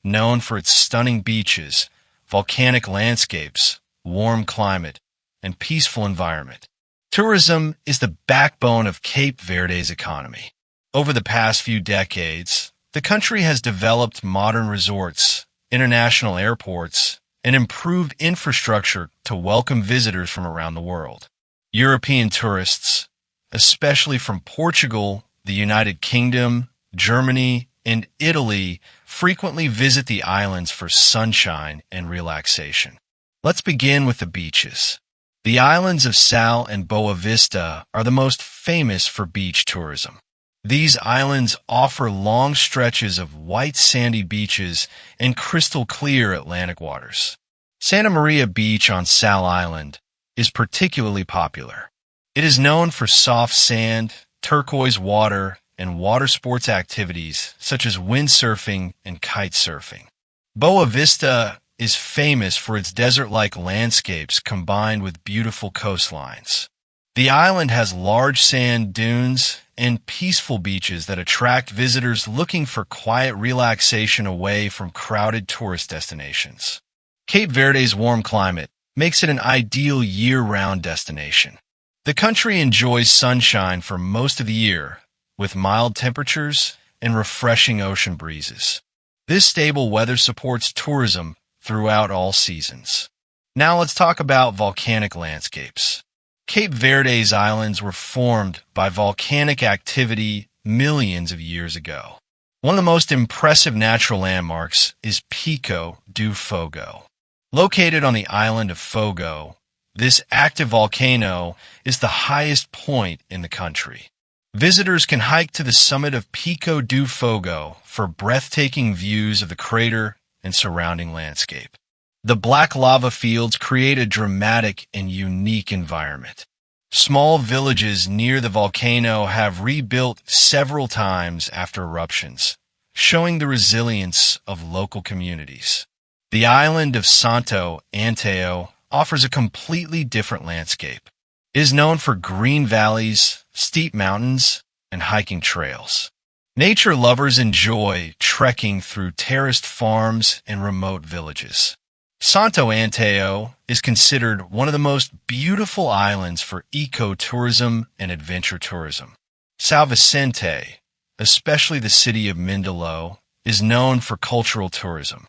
known for its stunning beaches, volcanic landscapes, warm climate, and peaceful environment. Tourism is the backbone of Cape Verde's economy. Over the past few decades, the country has developed modern resorts, international airports, and improved infrastructure to welcome visitors from around the world. European tourists, especially from Portugal, the United Kingdom, Germany, and Italy, frequently visit the islands for sunshine and relaxation. Let's begin with the beaches. The islands of Sal and Boa Vista are the most famous for beach tourism. These islands offer long stretches of white sandy beaches and crystal clear Atlantic waters. Santa Maria Beach on Sal Island is particularly popular. It is known for soft sand, turquoise water, and water sports activities such as windsurfing and kite surfing. Boa Vista is famous for its desert-like landscapes combined with beautiful coastlines. The island has large sand dunes and peaceful beaches that attract visitors looking for quiet relaxation away from crowded tourist destinations. Cape Verde's warm climate makes it an ideal year-round destination. The country enjoys sunshine for most of the year, with mild temperatures and refreshing ocean breezes. This stable weather supports tourism throughout all seasons. Now let's talk about volcanic landscapes. Cape Verde's islands were formed by volcanic activity millions of years ago. One of the most impressive natural landmarks is Pico do Fogo. Located on the island of Fogo, this active volcano is the highest point in the country. Visitors can hike to the summit of Pico do Fogo for breathtaking views of the crater and surrounding landscape. The black lava fields create a dramatic and unique environment. Small villages near the volcano have rebuilt several times after eruptions, showing the resilience of local communities. The island of Santo Anteo offers a completely different landscape. It is known for green valleys, steep mountains, and hiking trails. Nature lovers enjoy trekking through terraced farms and remote villages. Santo Anteo is considered one of the most beautiful islands for ecotourism and adventure tourism. São Vicente, especially the city of Mindelo, is known for cultural tourism.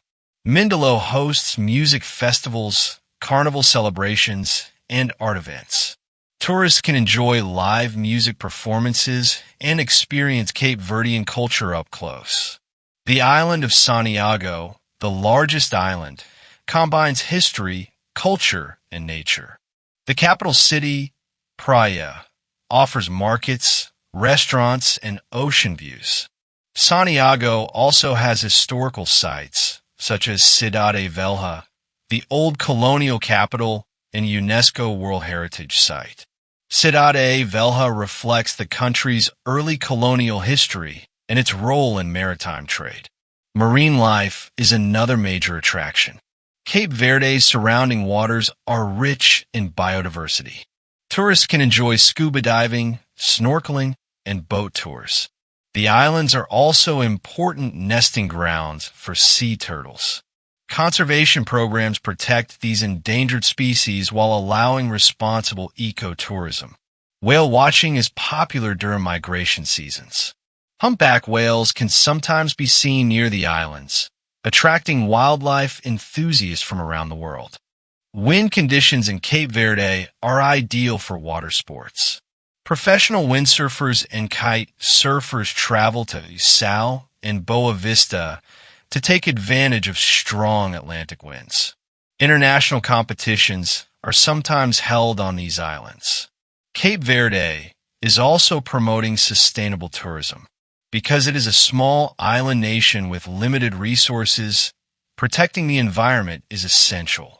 Mindelo hosts music festivals, carnival celebrations, and art events. Tourists can enjoy live music performances and experience Cape Verdean culture up close. The island of Santiago, the largest island, combines history, culture, and nature. The capital city, Praia, offers markets, restaurants, and ocean views. Santiago also has historical sites, such as Cidade Velha, the old colonial capital and UNESCO World Heritage Site. Cidade Velha reflects the country's early colonial history and its role in maritime trade. Marine life is another major attraction. Cape Verde's surrounding waters are rich in biodiversity. Tourists can enjoy scuba diving, snorkeling, and boat tours. The islands are also important nesting grounds for sea turtles. Conservation programs protect these endangered species while allowing responsible ecotourism. Whale watching is popular during migration seasons. Humpback whales can sometimes be seen near the islands, attracting wildlife enthusiasts from around the world. Wind conditions in Cape Verde are ideal for water sports. Professional windsurfers and kite surfers travel to Sal and Boa Vista to take advantage of strong Atlantic winds. International competitions are sometimes held on these islands. Cape Verde is also promoting sustainable tourism. Because it is a small island nation with limited resources, protecting the environment is essential.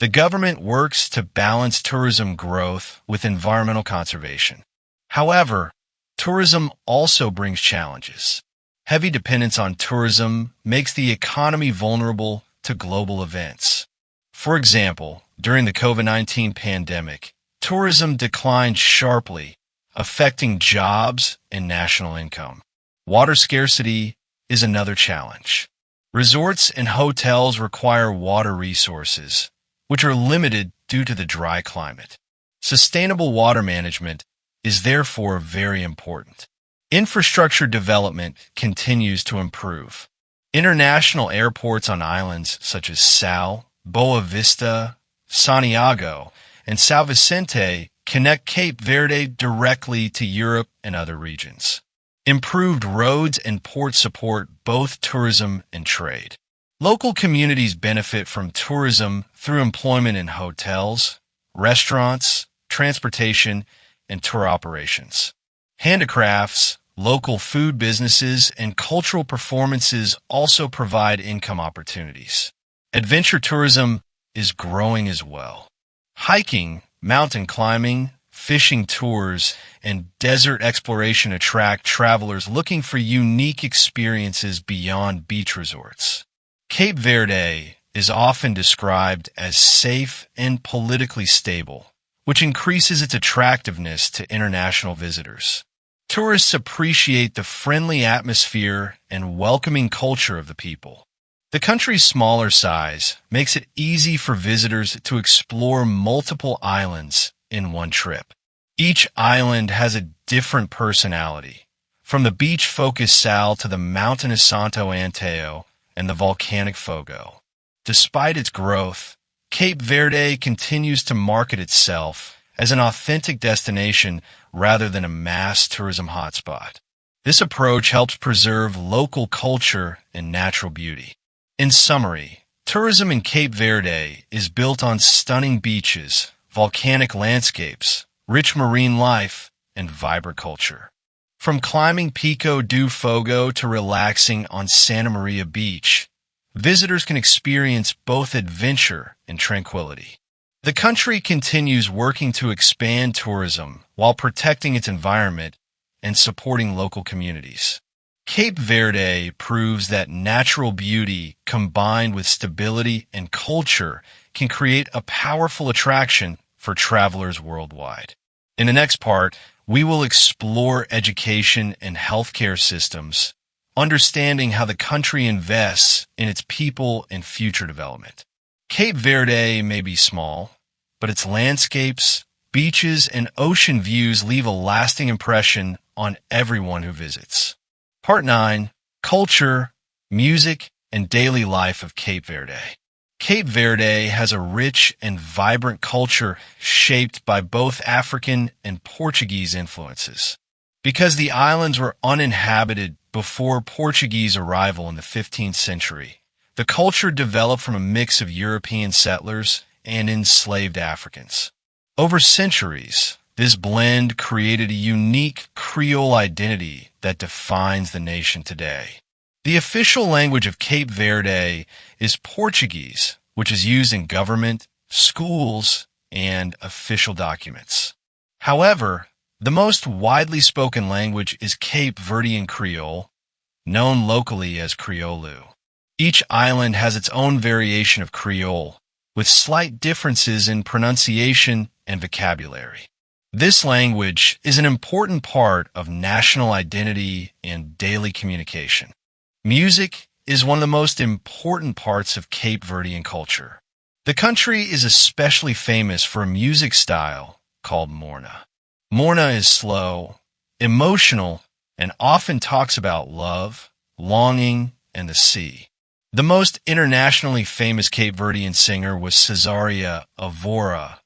The government works to balance tourism growth with environmental conservation. However, tourism also brings challenges. Heavy dependence on tourism makes the economy vulnerable to global events. For example, during the COVID-19 pandemic, tourism declined sharply, affecting jobs and national income. Water scarcity is another challenge. Resorts and hotels require water resources, which are limited due to the dry climate. Sustainable water management is therefore very important. Infrastructure development continues to improve. International airports on islands such as Sal, Boa Vista, Santiago, and São Vicente connect Cape Verde directly to Europe and other regions. Improved roads and ports support both tourism and trade. Local communities benefit from tourism through employment in hotels, restaurants, transportation, and tour operations. Handicrafts, local food businesses, and cultural performances also provide income opportunities. Adventure tourism is growing as well. Hiking, mountain climbing, fishing tours, and desert exploration attract travelers looking for unique experiences beyond beach resorts. Cape Verde is often described as safe and politically stable, which increases its attractiveness to international visitors. Tourists appreciate the friendly atmosphere and welcoming culture of the people. The country's smaller size makes it easy for visitors to explore multiple islands in one trip. Each island has a different personality, from the beach-focused Sal to the mountainous Santo Anteo and the volcanic Fogo. Despite its growth, Cape Verde continues to market itself as an authentic destination rather than a mass tourism hotspot. This approach helps preserve local culture and natural beauty. In summary, tourism in Cape Verde is built on stunning beaches, volcanic landscapes, rich marine life, and vibrant culture. From climbing Pico do Fogo to relaxing on Santa Maria Beach, visitors can experience both adventure and tranquility. The country continues working to expand tourism while protecting its environment and supporting local communities. Cape Verde proves that natural beauty combined with stability and culture can create a powerful attraction for travelers worldwide. In the next part, we will explore education and healthcare systems, understanding how the country invests in its people and future development. Cape Verde may be small, but its landscapes, beaches, and ocean views leave a lasting impression on everyone who visits. Part 9. Culture, Music, and Daily Life of Cape Verde. Cape Verde has a rich and vibrant culture shaped by both African and Portuguese influences. Because the islands were uninhabited before Portuguese arrival in the 15th century, the culture developed from a mix of European settlers and enslaved Africans. Over centuries, this blend created a unique Creole identity that defines the nation today. The official language of Cape Verde is Portuguese, which is used in government, schools, and official documents. However, the most widely spoken language is Cape Verdean Creole, known locally as Creole. Each island has its own variation of Creole, with slight differences in pronunciation and vocabulary. This language is an important part of national identity and daily communication. Music is one of the most important parts of Cape Verdean culture. The country is especially famous for a music style called morna. Morna is slow, emotional, and often talks about love, longing, and the sea. The most internationally famous Cape Verdean singer was Cesaria Evora,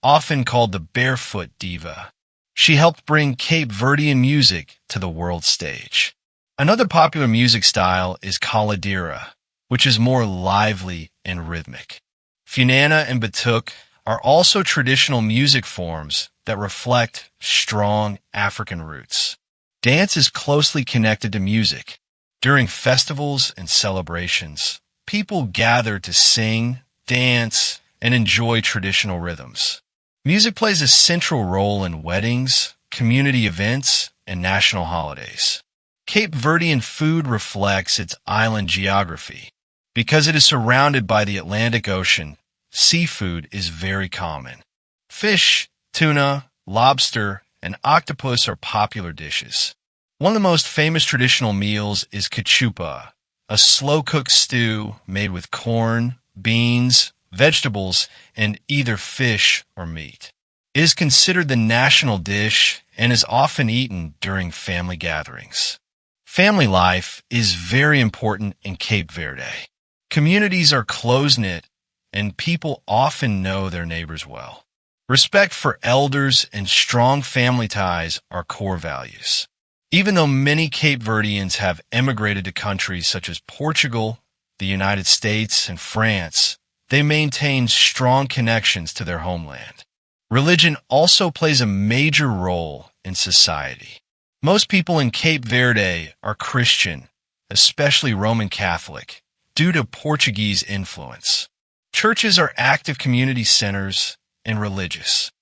often called the Barefoot Diva. She helped bring Cape Verdean music to the world stage. Another popular music style is Caladira, which is more lively and rhythmic. Funana and Batuque are also traditional music forms that reflect strong African roots. Dance is closely connected to music. During festivals and celebrations, people gather to sing, dance, and enjoy traditional rhythms. Music plays a central role in weddings, community events, and national holidays. Cape Verdean food reflects its island geography. Because it is surrounded by the Atlantic Ocean, seafood is very common. Fish, tuna, lobster, and octopus are popular dishes. One of the most famous traditional meals is cachupa, a slow-cooked stew made with corn, beans, vegetables, and either fish or meat. It is considered the national dish and is often eaten during family gatherings. Family life is very important in Cape Verde. Communities are close-knit, and people often know their neighbors well. Respect for elders and strong family ties are core values. Even though many Cape Verdeans have emigrated to countries such as Portugal, the United States, and France, they maintain strong connections to their homeland. Religion also plays a major role in society. Most people in Cape Verde are Christian, especially Roman Catholic, due to Portuguese influence. Churches are active community centers and religious.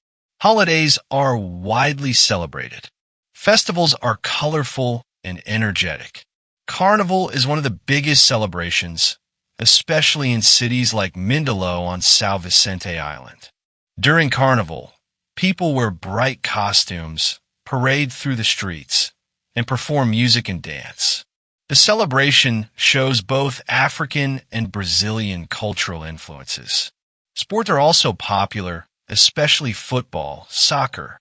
Holidays are widely celebrated. Festivals are colorful and energetic. Carnival is one of the biggest celebrations, especially in cities like Mindelo on São Vicente Island. During Carnival, People wear bright costumes, parade through the streets, and perform music and dance. The celebration shows both African and Brazilian cultural influences. Sports are also popular, especially football, soccer.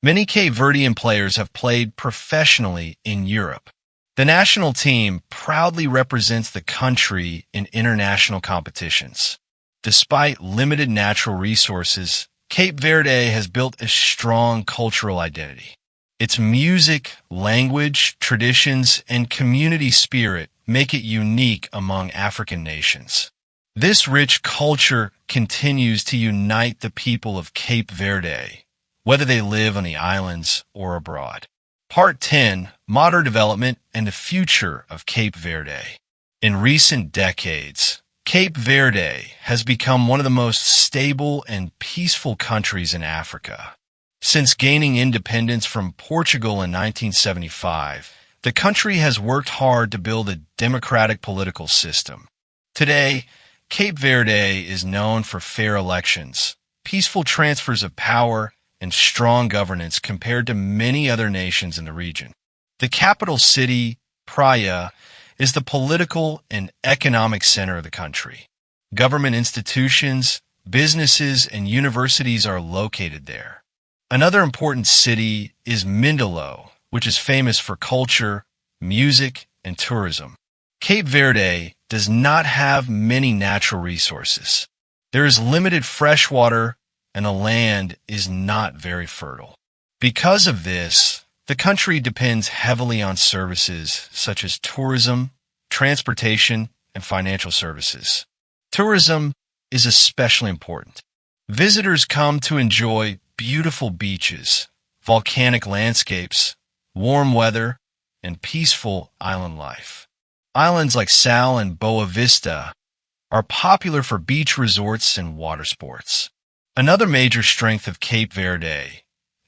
Many Cape Verdean players have played professionally in Europe. The national team proudly represents the country in international competitions. Despite limited natural resources, Cape Verde has built a strong cultural identity. Its music, language, traditions, and community spirit make it unique among African nations. This rich culture continues to unite the people of Cape Verde, whether they live on the islands or abroad. Part 10, Modern Development and the Future of Cape Verde. In recent decades, Cape Verde has become one of the most stable and peaceful countries in Africa. Since gaining independence from Portugal in 1975, the country has worked hard to build a democratic political system. Today, Cape Verde is known for fair elections, peaceful transfers of power, and strong governance compared to many other nations in the region. The capital city, Praia, is the political and economic center of the country. Government institutions, businesses, and universities are located there. Another important city is Mindelo, which is famous for culture, music, and tourism. Cape Verde does not have many natural resources. There is limited fresh water, and the land is not very fertile. Because of this, the country depends heavily on services such as tourism, transportation, and financial services. Tourism is especially important. Visitors come to enjoy beautiful beaches, volcanic landscapes, warm weather, and peaceful island life. Islands like Sal and Boa Vista are popular for beach resorts and water sports. Another major strength of Cape Verde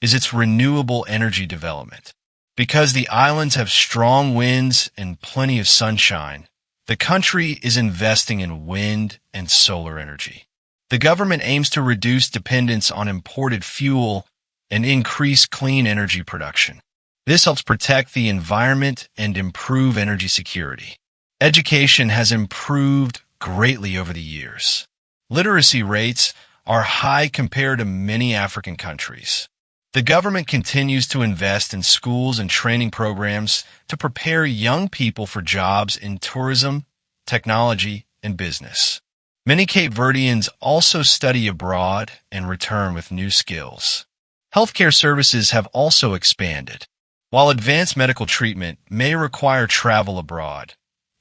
is its renewable energy development. Because the islands have strong winds and plenty of sunshine, the country is investing in wind and solar energy. The government aims to reduce dependence on imported fuel and increase clean energy production. This helps protect the environment and improve energy security. Education has improved greatly over the years. Literacy rates are high compared to many African countries. The government continues to invest in schools and training programs to prepare young people for jobs in tourism, technology, and business. Many Cape Verdeans also study abroad and return with new skills. Healthcare services have also expanded. While advanced medical treatment may require travel abroad,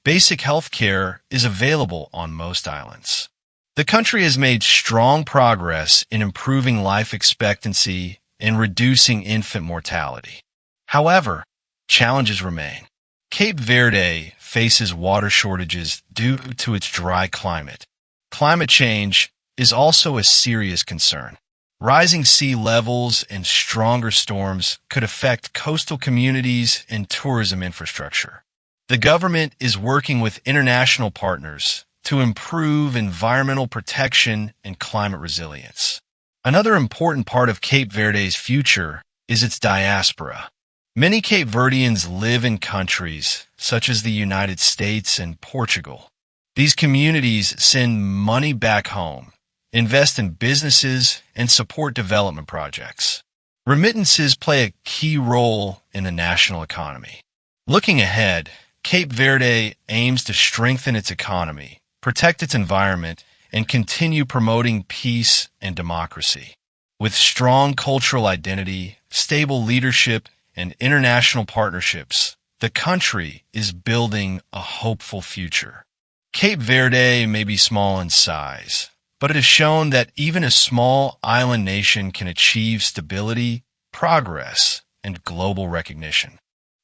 basic healthcare is available on most islands. The country has made strong progress in improving life expectancy and reducing infant mortality. However, challenges remain. Cape Verde faces water shortages due to its dry climate. Climate change is also a serious concern. Rising sea levels and stronger storms could affect coastal communities and tourism infrastructure. The government is working with international partners to improve environmental protection and climate resilience. Another important part of Cape Verde's future is its diaspora. Many Cape Verdeans live in countries such as the United States and Portugal. These communities send money back home, invest in businesses, and support development projects. Remittances play a key role in the national economy. Looking ahead, Cape Verde aims to strengthen its economy, protect its environment, and continue promoting peace and democracy. With strong cultural identity, stable leadership, and international partnerships, the country is building a hopeful future. Cape Verde may be small in size, but it has shown that even a small island nation can achieve stability, progress, and global recognition.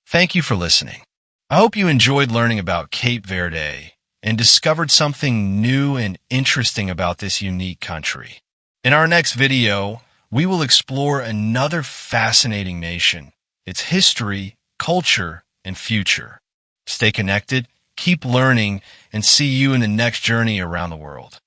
Thank you for listening. I hope you enjoyed learning about Cape Verde and discovered something new and interesting about this unique country. In our next video, we will explore another fascinating nation, its history, culture, and future. Stay connected, keep learning, and see you in the next journey around the world.